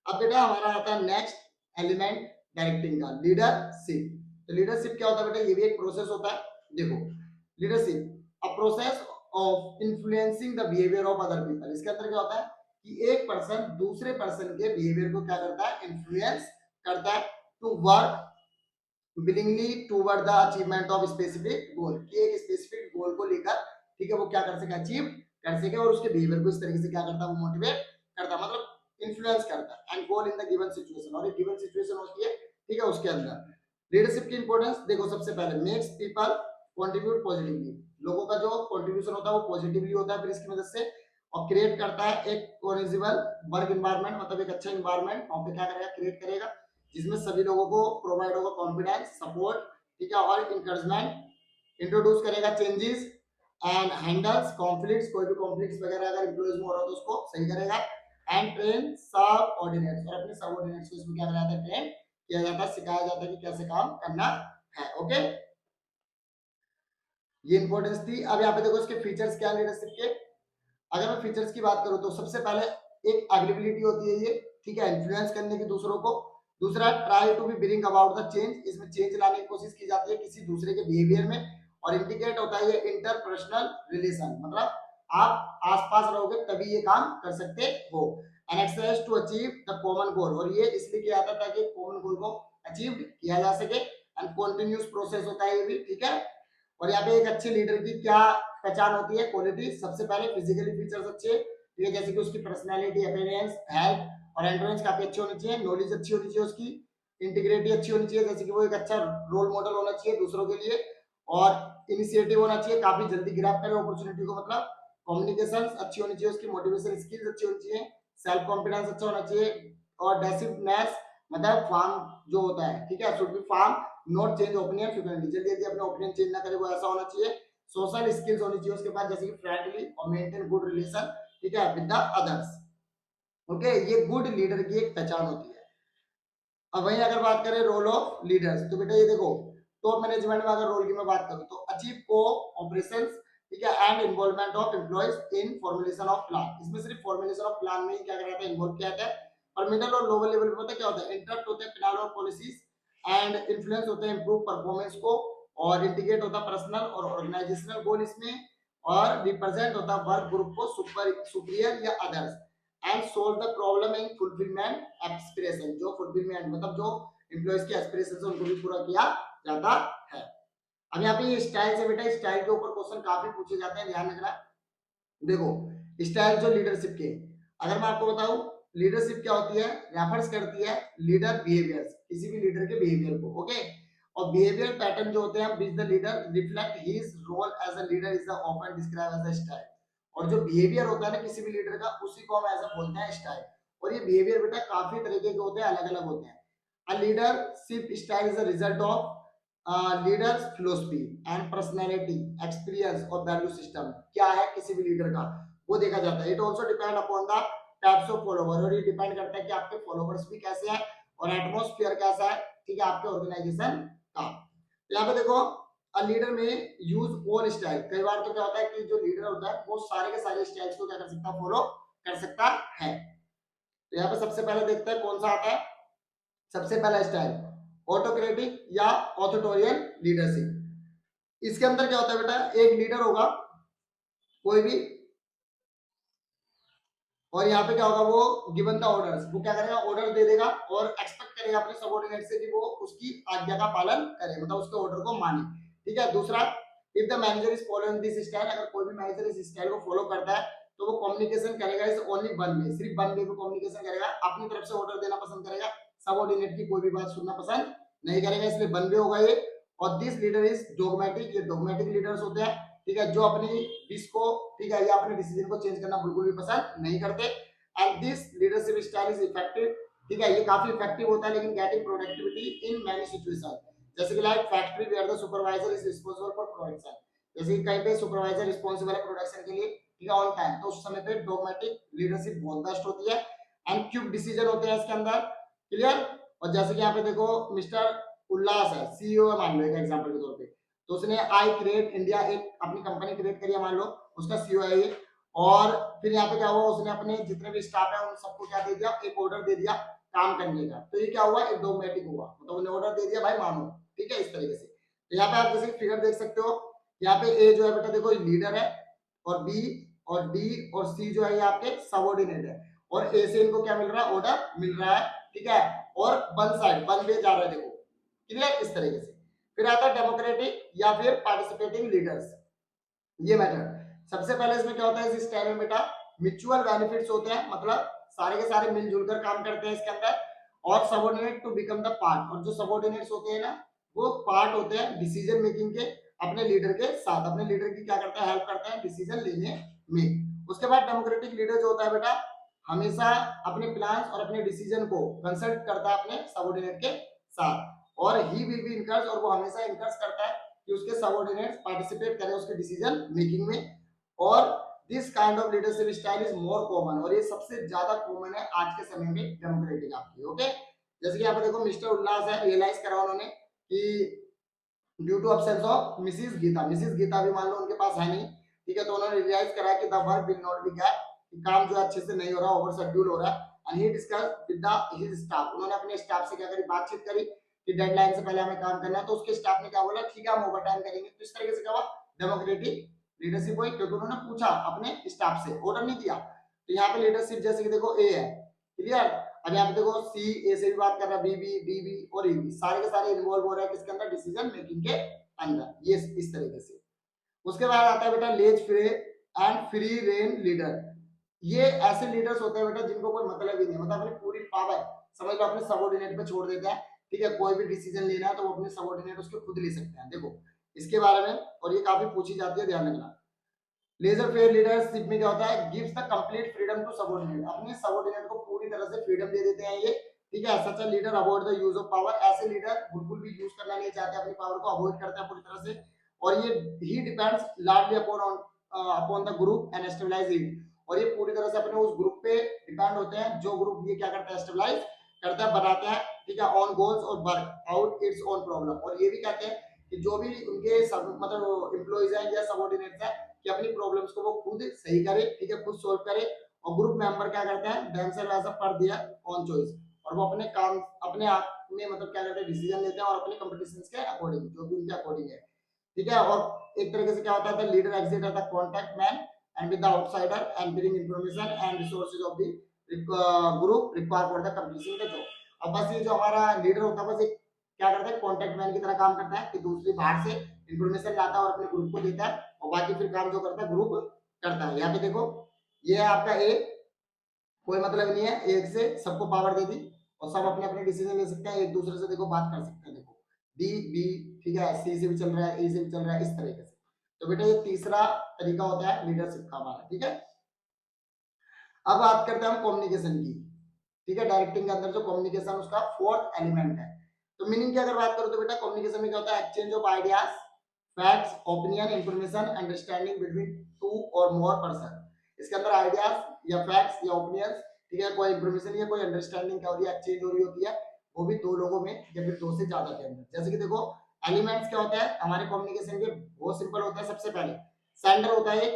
A: अब बेटा हमारा आता है नेक्स्ट एलिमेंट डायरेक्टिंग का, लीडरशिप। तो लीडरशिप क्या होता है बेटा, ये भी एक प्रोसेस होता है। देखो, leadership a process of influencing the behaviour of other people. इसके अंदर क्या होता है कि एक पर्सन दूसरे पर्सन के बिहेवियर को क्या करता है, इन्फ्लुएंस करता है, to work willingly toward the achievement of specific goal, कि एक स्पेसिफिक गोल को लेकर, ठीक है, वो क्या कर सके, अचीव कर सके, और उसके बिहेवियर को इस तरीके से क्या करता है, वो मोटिवेट करता है, मतलब इन्फ्लुएंस करता है, and goal in the given situation, और एक गिवन सिचुएशन होती है, ठीक है, उसके अंदर लीडरशिप की इंपॉर्टेंस देखो, सबसे पहले मेक्स पीपल कंट्रीब्यूट पॉजिटिवली, लोगों का जो कंट्रीब्यूशन होता है वो पॉजिटिवली होता है फिर इसकी मदद से, और क्रिएट करता है एक कोहेसिव वर्क एनवायरनमेंट, मतलब एक अच्छा एनवायरनमेंट वहां पे क्या करेगा, क्रिएट करेगा, जिसमें सभी लोगों को प्रोवाइड होगा कॉन्फिडेंस, सपोर्ट, ठीक है, और इंकरेजमेंट, इंट्रोड्यूस करेगा चेंजेस एंड हैंडल्स कॉन्फ्लिक्ट्स, कोई भी कॉन्फ्लिक्ट्स वगैरह अगर एम्प्लॉइज में हो रहा है तो उसको सही करेगा, एंड ट्रेन सबऑर्डिनेट्स, और अपने सबऑर्डिनेट्स को इसमें क्या कराया जाता है, ट्रेन किया जाता है, सिखाया जाता है कि कैसे काम करना है। ओके, ये इंपॉर्टेंस थी। अब यहाँ पे देखो इसके फीचर्स क्या लीडरशिप के, अगर मैं फीचर्स की बात करूं तो सबसे पहले एक एबिलिटी होती है ये, ठीक है, इन्फ्लुएंस करने की दूसरों को। दूसरा, try to be bring about the change, इसमें चेंज लाने की कोशिश की जाती है किसी दूसरे के बिहेवियर में। और इंडिकेट होता है ये इंटरपर्सनल रिलेशन, मतलब आप आसपास रहोगे तभी ये काम कर सकते हो। And exercise to achieve the common goal, और ये इसलिए किया जाता है ताकि कॉमन गोल को अचीव किया जा सके। एंड कॉन्टिन्यूस प्रोसेस होता है ये भी, ठीक है। और यहाँ पे एक अच्छे लीडर की क्या पहचान होती है, क्वालिटी, सबसे पहले फिजिकली फीचर्स अच्छे, ठीक है, जैसे कि उसकी पर्सनालिटी, अपीयरेंस, हेल्थ और एंड्योरेंस काफी अच्छी होनी चाहिए, नॉलेज अच्छी होनी चाहिए उसकी, इंटीग्रिटी अच्छी होनी चाहिए, जैसे कि वो एक अच्छा रोल मॉडल होना चाहिए दूसरों के लिए, और इनिशिएटिव होना चाहिए, काफी जल्दी ग्रैब करे अपॉर्चुनिटी को, मतलब कम्युनिकेशन अच्छी होनी चाहिए उसकी, मोटिवेशन स्किल्स अच्छी होनी चाहिए, सेल्फ कॉन्फिडेंस अच्छा होना चाहिए, और डेसिवनेस, मतलब फार्म जो होता है, ठीक है, should be firm, not change opinion frequently, जल्दी जल्दी अपना ओपिनियन चेंज ना करे, वो ऐसा होना चाहिए। सोशल स्किल्स होनी चाहिए उसके पास, जैसे कि फ्रेंडली और मेंटेन गुड रिलेशन, ठीक है, विद द अदर्स। ओके, ये गुड लीडर की एक पहचान होती है। अब वहीं अगर बात करें रोल ऑफ लीडर्स, तो बेटा ये देखो, टॉप मैनेजमेंट में अगर रोल की मैं बात करूं तो अचीव को ऑपरेशंस, ठीक है, and involvement of employees in formulation of plan, इसमें सिर्फ फॉर्मुलेशन ऑफ प्लान में ही क्या कराता है, इन्वॉल्व किया जाता है। और मिडिल और लोअर लेवल पे पता क्या होता है, इंटरप्ट होते हैं प्लान और पॉलिसीज, एंड इन्फ्लुएंस होते हैं इंप्रूव परफॉर्मेंस को, और इंडिकेट होता है पर्सनल और ऑर्गेनाइजेशनल गोल इसमें, और रिप्रेजेंट होता है वर्क ग्रुप को सुपीरियर या others, and solve the problem in fulfilment aspiration, जो फुलफिलमेंट मतलब जो एम्प्लॉइज की एस्पिरेशन है उनको भी पूरा किया जाता है। अब यहाँ पे स्टाइल से बेटा, स्टाइल के ऊपर क्वेश्चन काफी पूछे जाते हैं, ध्यान रखना। देखो, स्टाइल जो लीडरशिप के, अगर मैं आपको बताऊं, लीडरशिप क्या होती है, रेफर्स करती है लीडर बिहेवियर्स, किसी भी लीडर के बिहेवियर को, ओके। और बिहेवियर पैटर्न जो होते हैं which the leader reflect his role as a leader is often describe as a style, और जो बिहेवियर होता है ना किसी भी लीडर का, उसी को हम ऐसा बोलते हैं स्टाइल। और ये बिहेवियर बेटा काफी तरीके के होते हैं, अलग अलग होते हैं। A leadership style is a result of leaders philosophy and personality, experience और वैल्यू सिस्टम, क्या है किसी भी लीडर का, वो देखा जाता है। It also depend upon the types of follower, और ये डिपेंड करता है कि आपके फॉलोवर्स भी कैसे हैं और एटमोस्फियर कैसा है, ठीक है, आपके ऑर्गेनाइजेशन का। तो यहाँ पे देखो, अ लीडर में यूज ऑल स्टाइल, कई बार तो क्या होता है कि जो लीडर होता है वो सारे के सारे स्टाइल्स को क्या कर सकता है, फॉलो कर सकता है। तो यहाँ पे सबसे पहले देखते हैं कौन सा आता है, सबसे पहला स्टाइल ऑटोक्रेटिक या ऑथोटोरियल लीडरशिप। इसके अंदर क्या होता है बेटा, एक लीडर होगा कोई भी, और यहाँ पे क्या होगा, वो गिवन द ऑर्डर्स, वो क्या करेगा, ऑर्डर दे देगा और एक्सपेक्ट करेगा अपने सबऑर्डिनेट से कि वो उसकी आज्ञा का पालन करे, मतलब उसके ऑर्डर को माने। ठीक है। दूसरा, if the manager is following this style, अगर कोई भी मैनेजर इस स्टाइल को फॉलो करता है तो वो कम्युनिकेशन करेगा इज ओनली वन वे, सिर्फ वन वे में कम्युनिकेशन करेगा, अपनी तरफ से ऑर्डर देना पसंद करेगा, सबऑर्डिनेट की कोई भी बात सुनना पसंद नहीं करेगा, इसलिए वन वे होगा ये। और दिस लीडर इज डोगमेटिक, ये डोगमेटिक लीडर्स होते हैं, ठीक है, जो अपनी विश को, ठीक है, या अपने डिसीजन को चेंज करना बिल्कुल भी पसंद नहीं करते। And this leadership style is effective, ठीक है, ये काफी इफेक्टिव होता है, लेकिन getting productivity in many situation, जैसे कि like factory where the supervisor is responsible for production, जैसे कि कहीं पे सुपरवाइजर रिस्पांसिबल है प्रोडक्शन के लिए, ठीक है, ऑन टाइम, तो उस समय पे डोगमेटिक लीडरशिप बहुत बेस्ट होती है। एंड क्विक डिसीजन होते हैं इसके अंदर, क्लियर। और जैसे कि यहाँ पे देखो मिस्टर उल्लास है, सीईओ है मान लो एक एग्जांपल के तौर पे, तो उसने आई क्रिएट इंडिया एक अपनी कंपनी क्रिएट करी है मान लो, उसका सीईओ है ये, और फिर यहाँ पे क्या हुआ, उसने अपने जितने भी स्टाफ है उन सबको क्या दे दिया, एक ऑर्डर दे दिया काम करने का, तो ये क्या हुआ, एक डोगमेटिक हुआ, मतलब उन्हें ऑर्डर दे दिया भाई मानो, ठीक है, इस तरीके से। तो यहाँ पे आप जैसे फिगर देख सकते हो, यहाँ पे ए जो है बेटा देखो लीडर है, और बी और डी और सी जो है ये आपके सबऑर्डिनेट है, और ए से इनको क्या मिल रहा है, ऑर्डर मिल रहा है, ठीक है, और वन साइड वन वे जा रहा है, देखो क्लियर, इस तरीके से। फिर आता है डेमोक्रेटिक या फिर पार्टिसिपेटिंग लीडर्स, ये मेथड। सबसे पहले इसमें क्या होता है, इस स्टाइल में बेटा म्यूचुअल बेनिफिट्स होते हैं, मतलब सारे के सारे मिलजुल कर काम करते हैं इसके अंदर, और subordinate to become the part, और जो सबऑर्डिनेट्स होते हैं ना वो पार्ट होते हैं डिसीजन मेकिंग के, अपने लीडर के साथ, अपने लीडर की क्या करता है, हेल्प करता है डिसीजन लेने में। उसके बाद डेमोक्रेटिक लीडर जो होता है बेटा हमेशा अपने प्लान्स और अपने डिसीजन को कंसल्ट करता है अपने सबऑर्डिनेट के साथ, और ही विल बी इनकरेज, और वो हमेशा इनकरेज करता है कि उसके सबऑर्डिनेट्स पार्टिसिपेट करें उसके डिसीजन मेकिंग में। और this kind of leadership style is more common, और ये सबसे ज्यादा कॉमन है आज के समय में डेमोक्रेटिक आपकी, ओके। जैसे कि यहाँ पे देखो मिस्टर उल्लास है, रियलाइज करा उन्होंने कि due to absence of Mrs Geeta, Mrs Geeta भी मान लो उनके पास है नहीं, ठीक है, तो उन्होंने रियलाइज करा कि the work will not be capped, काम जो अच्छे से नहीं हो रहा, ओवर शेड्यूल हो रहा है, and he discuss with the his staff, उन्होंने अपने स्टाफ से क्या करी, बातचीत करी कि डेडलाइन से पहले हमें काम करना है, तो उसके स्टाफ ने क्या बोला, ठीक है हम ओवर टाइम करेंगे, तो इस तरीके से क्या हुआ, डेमोक्रेटिक लीडरशिप हुई, क्योंकि उन्होंने पूछा अपने स्टाफ से, ऑर्डर नहीं दिया। तो यहाँ पे लीडरशिप जैसे कि देखो ए है, क्लियर। अब यहाँ पे देखो सी ए से भी बात कर रहा है, बी बी डी बी और ई बी, सारे के सारे इन्वॉल्व हो रहे हैं किसके अंदर, डिसीजन मेकिंग के अंदर, ये इस तरीके से। उसके बाद आता है बेटा laissez faire and free rein leader, ये ऐसे लीडर्स होते हैं बेटा जिनको कोई मतलब ही नहीं, मतलब अपनी पूरी पावर समझ लो अपने सबऑर्डिनेट पे छोड़ देते हैं, ठीक है, कोई भी डिसीजन लेना है तो वो अपने सबऑर्डिनेट उसके खुद ले सकते हैं, देखो इसके बारे में, और ये काफी पूछी जाती है, ध्यान रखना। लेजर फेयर लीडरशिप में क्या होता है, gives the complete freedom to subordinate, अपने सबऑर्डिनेट को पूरी तरह से फ्रीडम दे देते हैं ये, ठीक है। Such a leader avoid the use of power, ऐसे लीडर बिल्कुल भी यूज करना नहीं चाहते, अपनी पावर को अवॉइड करते हैं पूरी तरह से, और ये ही depends largely upon the group and stabilize it, और ये पूरी तरह से अपने उस ग्रुप पे डिपेंड होते हैं, जो ग्रुप ये क्या करता है, स्टेबलाइज करता है, बनाते हैं, ठीक है, ऑन गोल्स और work out its own problem, और ये भी कहते हैं कि जो भी उनके सब मतलब एम्प्लॉइज हैं या सबऑर्डिनेट्स हैं कि अपनी प्रॉब्लम्स को वो खुद सही करे, ठीक है, खुद सोल्व करे, और ग्रुप मेंबर क्या करते हैं, देमसेल्फ एज अ पर देयर ओन चॉइस, और वो अपने काम अपने आप में मतलब क्या करते हैं, डिसीजन लेते हैं, और अपने कंपटीशंस के अकॉर्डिंग, जो भी उनके अकॉर्डिंग है, ठीक है। और एक तरीके से क्या होता है, leader exit as the contact man and with the outsider and bring information and resources of the group require for the completion the job. अब बस ये जो हमारा लीडर होता है बस एक क्या करता है, कॉन्टैक्ट मैन की तरह काम करता है, कि दूसरी बाहर से इंफॉर्मेशन लाता है और अपने ग्रुप को देता है, और बाकी फिर काम जो करता है ग्रुप करता है। यहाँ पे देखो ये है आपका ए, कोई मतलब नहीं है, एक से सबको पावर दे दी और सब अपने अपने डिसीजन ले सकते हैं, एक दूसरे से देखो बात कर सकते हैं, देखो डी बी, ठीक है, सी से भी चल रहा है, ए से भी चल रहा है, इस तरीके से। तो बेटा ये तीसरा तरीका होता है लीडरशिप का हमारा, ठीक है। अब बात करते हैं हम कम्युनिकेशन की, ठीक है, डायरेक्टिंग के अंदर जो कम्युनिकेशन उसका फोर्थ एलिमेंट है। तो मीनिंग की अगर बात करो तो बेटा कम्युनिकेशन में क्या होता है, exchange of ideas, facts, opinion, information, understanding between two और मोर पर्सन। इसके अंदर आइडियाज या फैक्ट्स या ओपिनियंस, ठीक है, कोई इंफॉर्मेशन या कोई अंडरस्टैंडिंग क्या हो रही है, एक्सचेंज हो रही होती है, वो भी दो लोगों में या फिर दो से ज्यादा के अंदर। जैसे कि देखो एलिमेंट्स क्या होता है हमारे कम्युनिकेशन के, बहुत सिंपल होता है, सबसे पहले सेंडर होता है,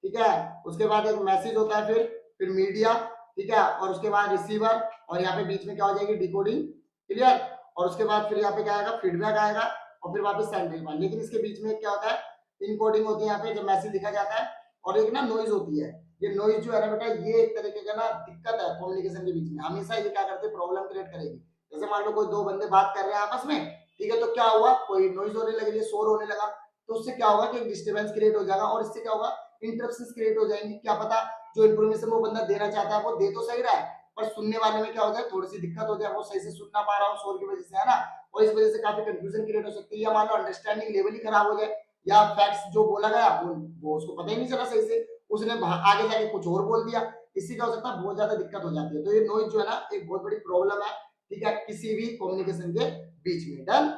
A: ठीक है, उसके बाद एक मैसेज होता है, फिर मीडिया, ठीक है, और उसके बाद रिसीवर, और यहाँ पे बीच में क्या हो जाएगी, डिकोडिंग क्लियर। और उसके बाद फिर यहाँ पे क्या आएगा, फीडबैक आएगा और फिर वापस सेंट्रल पॉइंट। लेकिन इसके बीच में क्या होता है, इनकोडिंग होती है यहाँ पे जब मैसेज लिखा जाता है, और एक ना नॉइज होती है। ये नॉइज जो है ना बेटा, ये एक तरीके का ना दिक्कत है कम्युनिकेशन के बीच में, हमेशा ये क्या करते हैं, प्रॉब्लम क्रिएट करेगी। जैसे मान लो कोई दो बंदे बात कर रहे हैं आपस में, ठीक है, तो क्या हुआ, कोई नॉइज होने लगी, शोर होने लगा, तो उससे क्या होगा कि डिस्टर्बेंस क्रिएट हो जाएगा, और इससे क्या होगा, इंटरप्शंस क्रिएट हो जाएंगी। क्या पता जो इन्फॉर्मेशन वो बंदा देना चाहता है वो दे तो सही रहा है, पर सुनने वाले में क्या हो जाए, थोड़ी सी दिक्कत हो जाए, वो सही से सुन ना पा रहा हो शोर की वजह से, है ना, और इस वजह से काफी कंफ्यूजन क्रिएट हो सकती है, या मान लो अंडरस्टैंडिंग लेवल ही खराब हो जाए, या फैक्ट्स जो बोला गया वो उसको पता ही नहीं चला सही से, उसने आगे जाके कुछ और बोल दिया, इससे क्या हो सकता है, बहुत ज्यादा दिक्कत हो जाती है। तो ये नॉइज जो है ना, एक बहुत बड़ी प्रॉब्लम है, ठीक है, किसी भी कम्युनिकेशन के बीच में। डन।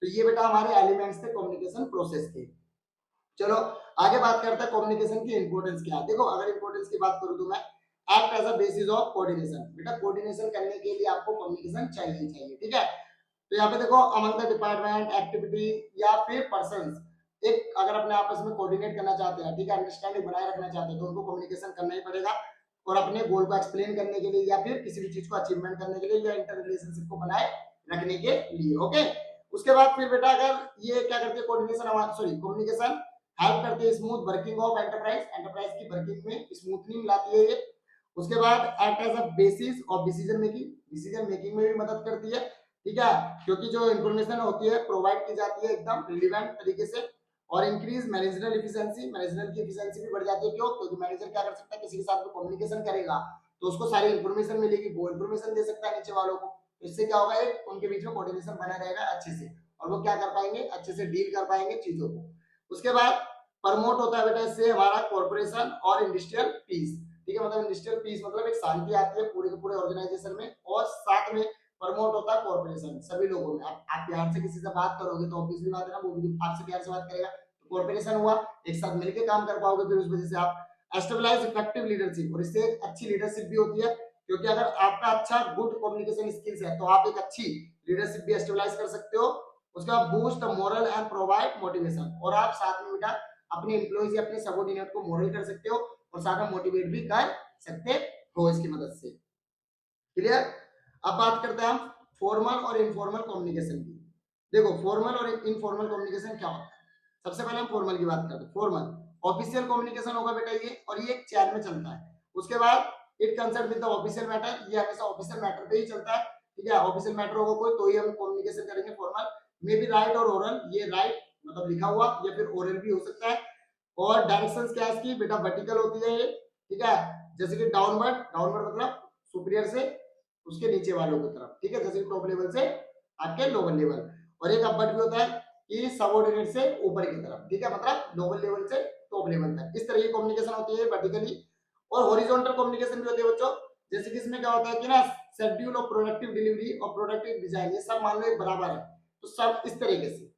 A: तो ये बेटा हमारे एलिमेंट्स थे कम्युनिकेशन प्रोसेस के। चलो आगे बात करते हैं कम्युनिकेशन की इंपॉर्टेंस क्या है। देखो अगर इंपॉर्टेंस की बात करूं तो मैं, act as a basis of coordination. बेटा कोऑर्डिनेशन करने के लिए आपको कम्युनिकेशन चाहिए चाहिए, ठीक है। तो यहाँ पे देखो, अमंग द डिपार्टमेंट, एक्टिविटी या फिर पर्संस, एक अगर अपने आपस में कोऑर्डिनेट करना चाहते हैं, ठीक है, अंडरस्टैंडिंग बनाए रखना चाहते हैं, तो उनको कम्युनिकेशन करना ही पड़ेगा, और अपने गोल को एक्सप्लेन करने के लिए, या फिर किसी भी चीज को अचीवमेंट करने के लिए, या इंटर रिलेशनशिप को बनाए रखने के लिए। ओके। उसके बाद फिर बेटा अगर ये क्या करते हैं, कोऑर्डिनेशन, सॉरी, कम्युनिकेशन हेल्प करती है smooth working of enterprise, enterprise की वर्किंग में स्मूथनिंग लाती है ये। उसके बाद act as a basis of decision making, decision making में भी मदद करती है, ठीक है, क्योंकि जो इंफॉर्मेशन होती है प्रोवाइड की जाती है एकदम रिलेवेंट तरीके से। और इंक्रीज मैनेजरल एफिशिएंसी, मैनेजरल की एफिशिएंसी भी बढ़ जाती है। क्यों? क्योंकि मैनेजर क्या कर सकता है, किसी के साथ कम्युनिकेशन करेगा तो उसको सारी इंफॉर्मेशन मिलेगी, वो इंफॉर्मेशन दे सकता है नीचे वालों को, इससे क्या होगा, एक उनके बीच में कोऑर्डिनेशन बना रहेगा अच्छे से, और वो क्या कर पाएंगे, अच्छे से डील कर पाएंगे चीजों को। उसके बाद प्रमोट होता है बेटा इससे हमारा कॉर्पोरेशन और इंडस्ट्रियल पीस, ठीक है, मतलब इंडस्ट्रियल पीस मतलब एक शांति आती है पूरे के पूरे ऑर्गेनाइजेशन में, और साथ में प्रमोट होता है कॉर्पोरेशन सभी लोगों में। आप प्यार से किसी से बात करोगे तो ऑब्वियसली बात है ना, वो भी आपसे प्यार से बात करेगा, तो कॉर्पोरेशन हुआ, एक साथ मिलकर काम कर पाओगे, फिर उस वजह से आप एस्टेबलाइज इफेक्टिव लीडरशिप, और इससे एक अच्छी लीडरशिप भी होती है, क्योंकि अगर आपका अच्छा गुड कम्युनिकेशन स्किल्स है तो आप एक अच्छी लीडरशिप भी एस्टेबलाइज कर सकते हो। उसके बाद boost moral and provide motivation, और आप साथ में बेटा अपने एम्प्लॉइज या अपने सबऑर्डिनेट को मोरल कर सकते हो, और साथ में मोटिवेट भी कर सकते हो इसकी मदद से। क्लियर। अब बात करते हैं हम फॉर्मल और इनफॉर्मल कम्युनिकेशन की। देखो फॉर्मल और इनफॉर्मल कम्युनिकेशन क्या होता है। सबसे पहले हम फॉर्मल की बात करते हैं। फॉर्मल ऑफिशियल कम्युनिकेशन होगा बेटा ये, और ये एक चैन में चलता है। उसके बाद it concern with the official matter, ये हमेशा ऑफिशियल मैटर पे ही चलता है, ठीक है, ऑफिशियल मैटर होगा कोई तो ही हम कम्युनिकेशन करेंगे फॉर्मल। मे बी राइट और ओरल, ये राइट मतलब लिखा हुआ, या फिर ओरल भी हो सकता है। और डायरेक्शंस क्या है इसकी बेटा, वर्टिकल होती है ये, ठीक है, जैसे कि डाउनवर्ड, डाउनवर्ड मतलब सुपीरियर से उसके नीचे वालों की तरफ, ठीक है, जैसे टॉप लेवल से आपके लोअर लेवल। और एक अपवर्ड भी होता है कि सबऑर्डिनेट से ऊपर की तरफ, ठीक है, मतलब लोअर लेवल से टॉप लेवल तक, इस तरह की कम्युनिकेशन होती है वर्टिकली। और हॉरिजॉन्टल कम्युनिकेशन भी होती है बच्चों, जैसे कि इसमें क्या होता है कि ना, शेड्यूल ऑफ प्रोडक्टिव डिलीवरी और प्रोडक्टिव डिजाइन, ये सब मान लो एक बराबर है, तो सब इस तरीके से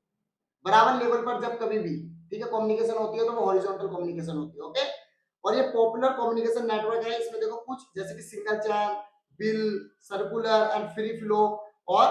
A: बराबर लेवल पर जब कभी भी, ठीक है, कम्युनिकेशन होती है तो वो हॉरिजॉन्टल कम्युनिकेशन होती है। ओके। और ये पॉपुलर कम्युनिकेशन नेटवर्क है, इसमें देखो कुछ जैसे कि single chain, bill, circular and free flow और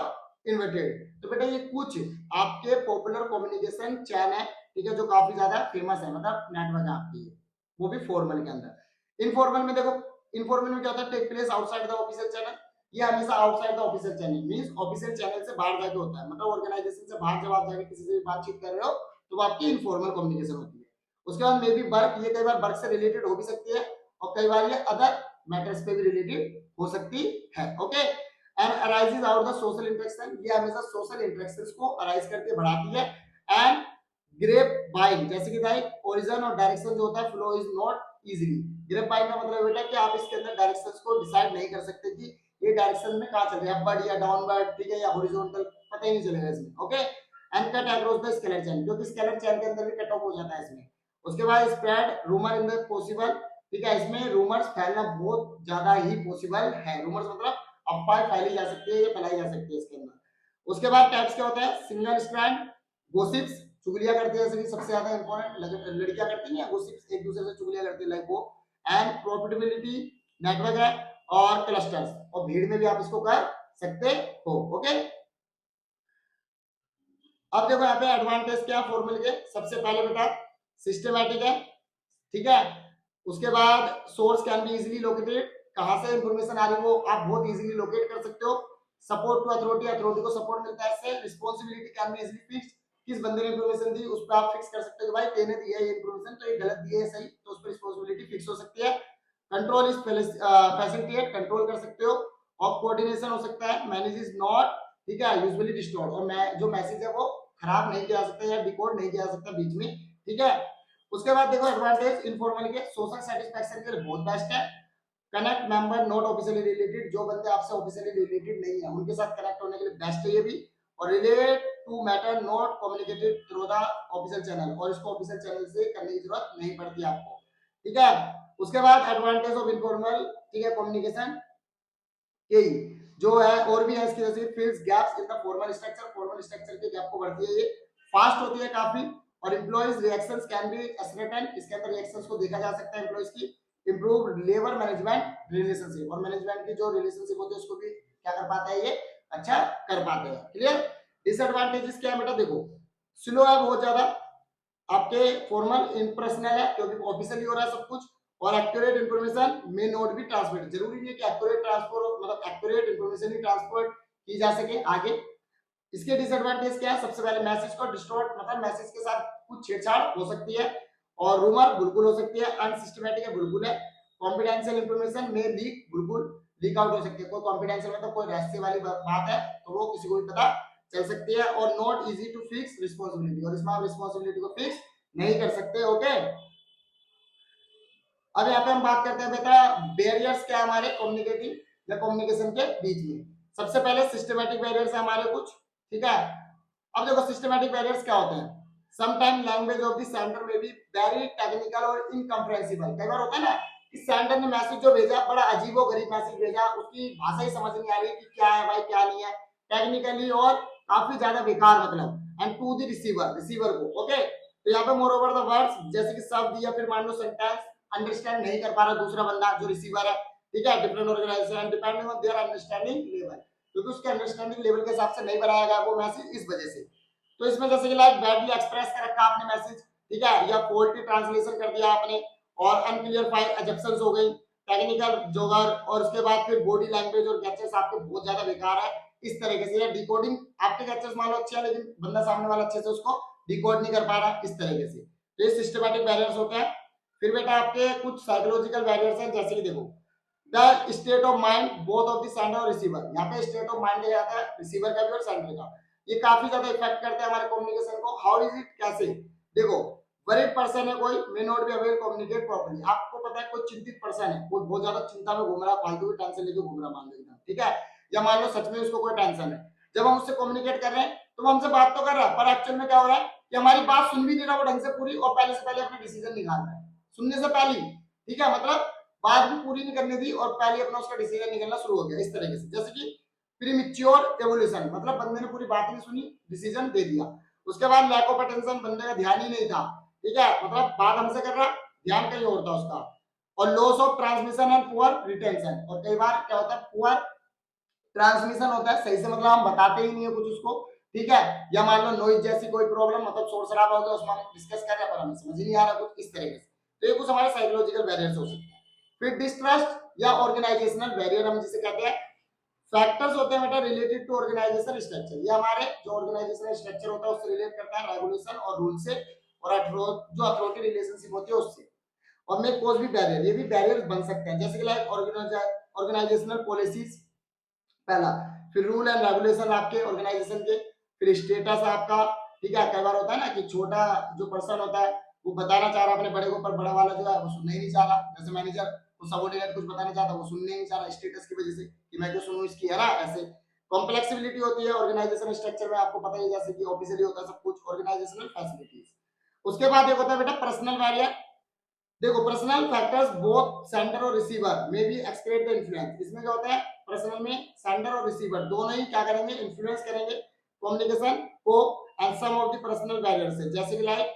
A: इन्वर्टेड। तो बेटा ये कुछ आपके पॉपुलर कम्युनिकेशन चैन है, ठीक है, जो काफी ज्यादा फेमस है, मतलब नेटवर्क है आपके ये, वो भी फॉर्मल के अंदर। इनफॉर्मल में देखो, इनफॉर्मल में क्या होता है, take place outside the official channel, ये हमेशा outside the official channel means official channel से बाहर जाके होता है, मतलब ऑर्गेनाइजेशन से बाहर जब आप जाके किसी से भी बातचीत कर रहे हो तो वो आपकी इनफॉर्मल कम्युनिकेशन होती है। उसके बाद मे बी वर्क, ये कई बार वर्क से रिलेटेड हो भी सकती है, और कई बार ये अदर मैटर्स पे भी रिलेटेड हो सकती है। Okay. And arises out the social interaction, ये हमेशा सोशल इंटरेक्शंस को अराइज करके बढ़ाती है। एंड ग्रेप बाइंग, जैसे कि भाई ओरिजिन और डायरेक्शन जो होता है, flow is not easily. Grapevine का मतलब बेटा कि आप इसके अंदर डायरेक्शंस को डिसाइड नहीं कर सकते कि ये डायरेक्शन में कहां चल रहे हैं, अपवर्ड या डाउनवर्ड, ठीक है, या हॉरिजॉन्टल, पता ही नहीं चलेगा इसमें। Okay. And cut across the scalar chain, क्योंकि स्केलर चैन के अंदर भी कट ऑफ हो जाता है इसमें। उसके बाद spread rumour in the possible, ठीक है, इसमें रूमर्स फैलना बहुत ज्यादा ही पॉसिबल है। रूमर्स मतलब अफवाह फैली जा सकती है, ये फैलाई जा सकती है इसके अंदर। उसके बाद टाइप्स क्या होता है, सिंगल स्ट्रैंड गॉसिप्स, चुगलियां करते हैं, जैसे कि सबसे ज्यादा इंपॉर्टेंट लड़कियां करती हैं गॉसिप्स, एक दूसरे से चुगलियां करती है, लाइक वो। एंड प्रॉफिटेबिलिटी नेटवर्क है, और क्लस्टर्स, और भीड़ में भी आप इसको कर सकते हो। ओके। अब देखो यहाँ पे एडवांटेज क्या फॉर्मूले के, सबसे पहले बेटा सिस्टमैटिक है, ठीक है। उसके बाद source can be easily located, कहां से इंफॉर्मेशन आ रही है वो आप बहुत इजीली लोकेट कर सकते हो। सपोर्ट टू अथॉरिटी, अथॉरिटी को सपोर्ट मिलता है इससे। Responsibility can be easily fixed, किस बंदे ने इंफॉर्मेशन दी उस पर आप फिक्स कर सकते हो कि भाई तेने दिया ये इंफॉर्मेशन तो ये गलत दी है सही, तो उस पर रिस्पांसिबिलिटी फिक्स हो सकती है। कंट्रोल इज फैसिलिटेट, कंट्रोल कर सकते हो। और कोऑर्डिनेशन हो सकता है। मैनेज इज नॉट, ठीक है, यूजुअली डिस्टॉर्ट, और जो मैसेज है वो खराब नहीं किया जा सकता या डिकोड नहीं किया जा सकता बीच में, ठीक है। उसके बाद देखो एडवांटेज इनफॉर्मल के, सोशल सेटिस्फैक्शन के लिए बहुत बेस्ट है। Connect member not officially related, जो बंदे आपसे ऑफिशियली रिलेटेड नहीं है उनके साथ कनेक्ट होने के लिए बेस्ट है ये भी। और relate to matter not communicated through the official channel, और इसको ऑफिशियल चैनल से करने की जरूरत नहीं पड़ती आपको, ठीक है। उसके बाद एडवांटेज ऑफ इनफॉर्मल, ठीक है, कम्युनिकेशन यही जो है, और भी है इसकी, जैसे fills gaps in the formal structure, formal structure के गैप को भरती है ये। फास्ट होती है काफी, और employees reactions can be ascertain, इसके अंदर रिएक्शंस को देखा जा सकता है एम्प्लॉइज की। इंप्रूव लेबर मैनेजमेंट रिलेशनशिप, और मैनेजमेंट की जो रिलेशनशिप होती है उसको भी क्या कर पाता है ये, अच्छा कर पाते हैं, क्लियर। डिसएडवांटेजेस क्या है बेटा, देखो स्लो है बहुत ज्यादा, आपके फॉर्मल इम्पर्सनल है क्योंकि ऑफिशियली हो रहा है सब कुछ, और accurate information may not be transmit, जरूरी नहीं है कि एक्यूरेट ट्रांसफर मतलब एक्यूरेट इंफॉर्मेशन ही ट्रांसपोर्ट की जा सके आगे। इसके डिसएडवांटेज क्या है, सबसे पहले मैसेज को डिस्टॉर्ट, मतलब मैसेज के साथ कुछ छेड़छाड़ हो सकती है, और रूमर बिल्कुल हो सकती है, अनसिस्टमैटिक है बिल्कुल है। कॉन्फिडेंशियल इंफॉर्मेशन में लीक, बिल्कुल लीक आउट हो सकती है, कोई कॉन्फिडेंशियल मतलब कोई रहस्य वाली बात है तो वो किसी को भी पता चल सकती है। और not easy to fix responsibility, और इसमें आप रिस्पांसिबिलिटी को फिक्स नहीं कर सकते, ओके। अब यहाँ पे हम बात करते हैं बेटा बैरियर्स क्या हमारे कम्युनिकेटिंग या कम्युनिकेशन के बीच में। सबसे पहले सिस्टमैटिक बैरियर्स है हमारे कुछ, ठीक है। अब देखो सिस्टमैटिक बैरियर्स क्या होते हैं, sometime language of the sender में भी वेरी टेक्निकल और इनकम्प्रेहेंसिबल, कई बार होता है ना कि सेंडर ने मैसेज जो भेजा बड़ा अजीबोगरीब मैसेज भेजा, उसकी भाषा ही समझ नहीं आ रही कि क्या है भाई क्या नहीं है, टेक्निकली और काफी ज्यादा बेकार मतलब, and to the receiver, receiver को, ओके। तो यहाँ पे मोर ओवर द वर्ड्स जैसे कि शब्द या फिर मान लो सेंटेंस अंडरस्टैंड नहीं कर पा रहा दूसरा बंदा जो रिसीवर है, ठीक है, different organisation depending on their understanding level, क्योंकि उसके अंडरस्टैंडिंग लेवल के हिसाब से नहीं बनाया गया वो मैसेज इस वजह से। तो इसमें जैसे कि लाइक बैडली एक्सप्रेस कर रखा आपने मैसेज, ठीक है, या फॉल्टी ट्रांसलेशन कर दिया आपने, और अनक्लियर फाइल एजप्शंस हो गई, टेक्निकल जोगर, और उसके बाद फिर बॉडी लैंग्वेज और गैजेट्स आपके बहुत ज्यादा बेकार है इस तरीके से, या डिकोडिंग आपके गैजेट्स मान लो अच्छे हैं लेकिन बंदा सामने वाला अच्छे से उसको डिकोड नहीं कर पा रहा इस तरीके से, तो ये सिस्टमैटिक बैरियर्स होते हैं। फिर बेटा आपके कुछ साइकोलॉजिकल बैरियर्स हैं, जैसे कि देखो the state of mind both of the sender और रिसीवर, यहाँ पे स्टेट ऑफ माइंड दिया जाता है रिसीवर का भी और सेंडर का, ये काफी ज्यादा इफेक्ट करते हैं हमारे कम्युनिकेशन को। हाउ इज इट, कैसे, देखो वरीड पर्सन है कोई, may not be aware communicate properly, आपको पता है कोई चिंतित पर्सन है, कोई बहुत ज्यादा चिंता में घूम रहा है, फालतू की टेंशन लेके घूम रहा है मान लो एकदम, ठीक है, या मान लो सच में उसको कोई टेंशन है, जब हम उससे कम्युनिकेट कर रहे हैं तो वो हमसे बात तो कर रहा है पर एक्चुअल में क्या हो रहा है कि हमारी बात सुन भी नहीं रहा वो ढंग से पूरी, और पहले से पहले अपना डिसीजन निकाल रहा है सुनने से पहले, ठीक है, मतलब बात भी पूरी नहीं करने दी और पहले अपना उसका डिसीजन निकलना शुरू हो गया इस तरीके से, जैसे कि प्रीमेच्योर एवोल्यूशन, मतलब बंदे ने पूरी बात नहीं सुनी डिसीजन दे दिया। उसके बाद लैक ऑफ अटेंशन, बंदे का ध्यान ही नहीं था, ठीक है, मतलब बात हमसे कर रहा ध्यान कहीं और था उसका। और loss of transmission and poor retention, और कई बार क्या होता है पुअर ट्रांसमिशन होता है, सही से मतलब हम बताते ही नहीं है कुछ उसको, ठीक है, या मान लो नॉइज जैसी कोई प्रॉब्लम मतलब शोर शराबा हो गया उसमें हम डिस्कस कर रहे हैं पर हमें समझ ही नहीं आ रहा कुछ इस तरीके से, तो ये कुछ हमारे साइकोलॉजिकल बैरियर्स हो सकते हैं। फिर डिस्ट्रस्ट या ऑर्गेनाइजेशनल बैरियर हम जिसे कहते हैं, फैक्टर्स होते हैं बेटा रिलेटेड टू ऑर्गेनाइजेशन स्ट्रक्चर, ये हमारे जो ऑर्गेनाइजेशनल स्ट्रक्चर होता है उससे रिलेट करता है, रेगुलेशन और रूल से, और जो अथॉरिटी रिलेशनशिप होती है उससे। और में कोज भी बैरियर, ये भी बैरियर बन सकते हैं, जैसे कि लाइक ऑर्गेनाइजेशनल पॉलिसीज पहला, फिर रूल एंड रेगुलेशन आपके ऑर्गेनाइजेशन के, फिर स्टेटस आपका, ठीक है, कई बार होता है ना कि छोटा जो पर्सन होता है वो बताना चाह रहा अपने बड़े को, पर बड़ा वाला जो है वो सुनना ही नहीं चाह रहा, जैसे मैनेजर वो सबऑर्डिनेट कुछ बताना चाहता वो सुनने ही नहीं चाह रहा स्टेटस की वजह से कि मैं क्यों सुनूं इसकी, है ना, ऐसे कॉम्प्लेक्सिबिलिटी होती है ऑर्गेनाइजेशन स्ट्रक्चर में, आपको पता ही है जैसे कि ऑफिशियली होता है सब कुछ ऑर्गेनाइजेशनल फैसिलिटीज। उसके बाद एक होता है बेटा पर्सनल बैरियर, देखो पर्सनल फैक्टर्स बोथ सेंडर और रिसीवर में भी एक्सक्रेट द इन्फ्लुएंस, इसमें क्या होता है पर्सनल में सेंडर और रिसीवर दोनों ही क्या करेंगे इन्फ्लुएंस करेंगे कम्युनिकेशन को, and some of the personal barriers है जैसे कि लाइक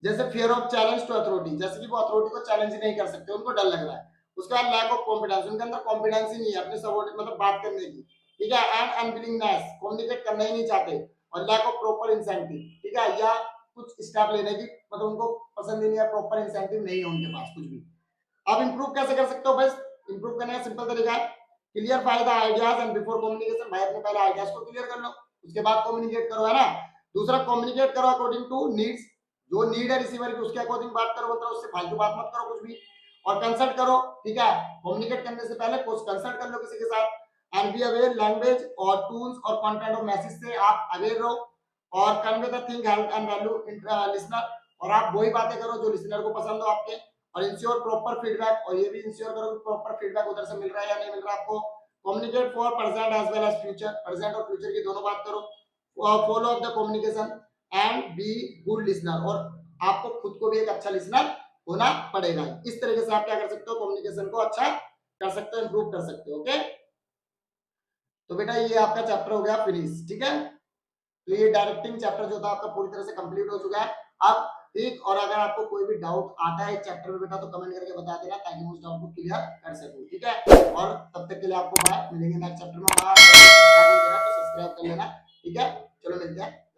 A: जैसे fear of challenge to authority, जैसे कि वो अथॉरिटी को चैलेंज ही नहीं कर सकते उनको डर लग रहा है। उसके बाद लैक ऑफ कॉन्फिडेंस, उनके अंदर कॉन्फिडेंस ही नहीं है अपने सबऑर्डिनेट मतलब बात करने की, ठीक है, एंड अनविलिंगनेस कम्युनिकेट करना ही नहीं चाहते, और लैक ऑफ प्रॉपर इंसेंटिव, ठीक है, या कुछ स्टेप लेने की मतलब उनको पसंद ही नहीं है, प्रॉपर इंसेंटिव नहीं है उनके पास कुछ भी। अब इंप्रूव कैसे कर सकते हो बस, इंप्रूव करने का सिंपल तरीका है, clear five the ideas and before communication, भाई अपने पहले आइडियाज को क्लियर कर लो, उसके बाद कम्युनिकेट करो, है ना। दूसरा कम्युनिकेट करो अकॉर्डिंग टू नीड्स, जो नीड है रिसीवर की उसके अकॉर्डिंग बात करो, मतलब उससे फालतू बात मत करो कुछ भी। और कंसल्ट करो, ठीक है, कम्युनिकेट करने से पहले कुछ कंसल्ट कर लो किसी के साथ। एंड बी अवेयर लैंग्वेज और टूल्स और कंटेंट ऑफ मैसेज से आप अवेयर रहो, और convey the thing help and value listener, और आप वही बातें करो जो लिसनर को पसंद हो आपके। और इंश्योर प्रॉपर फीडबैक, और ये भी इंश्योर करो कि प्रॉपर फीडबैक उधर से मिल रहा है या नहीं मिल रहा आपको। Communicate for present as well as future, present और फ्यूचर की दोनों बात करो। Follow up the communication and be good listener, और आपको खुद को भी एक अच्छा लिसनर होना पड़ेगा। इस तरीके से आप क्या कर सकते हो, कम्युनिकेशन को अच्छा कर सकते हो, इंप्रूव कर सकते हो। ओके, तो बेटा ये आपका चैप्टर हो गया फिनिश, ठीक है। तो ये डायरेक्टिंग चैप्टर जो था आपका पूरी तरह से कंप्लीट हो चुका है अब, ठीक। और अगर आपको कोई भी डाउट आता है चैप्टर में बेटा तो कमेंट करके बता देना, ताकि मैं उस डाउट को क्लियर कर सकूं, ठीक है। और तब तक के लिए आपको बाय, मिलेंगे नेक्स्ट चैप्टर में। तो सब्सक्राइब कर लेना, ठीक है। चलो मिलते हैं।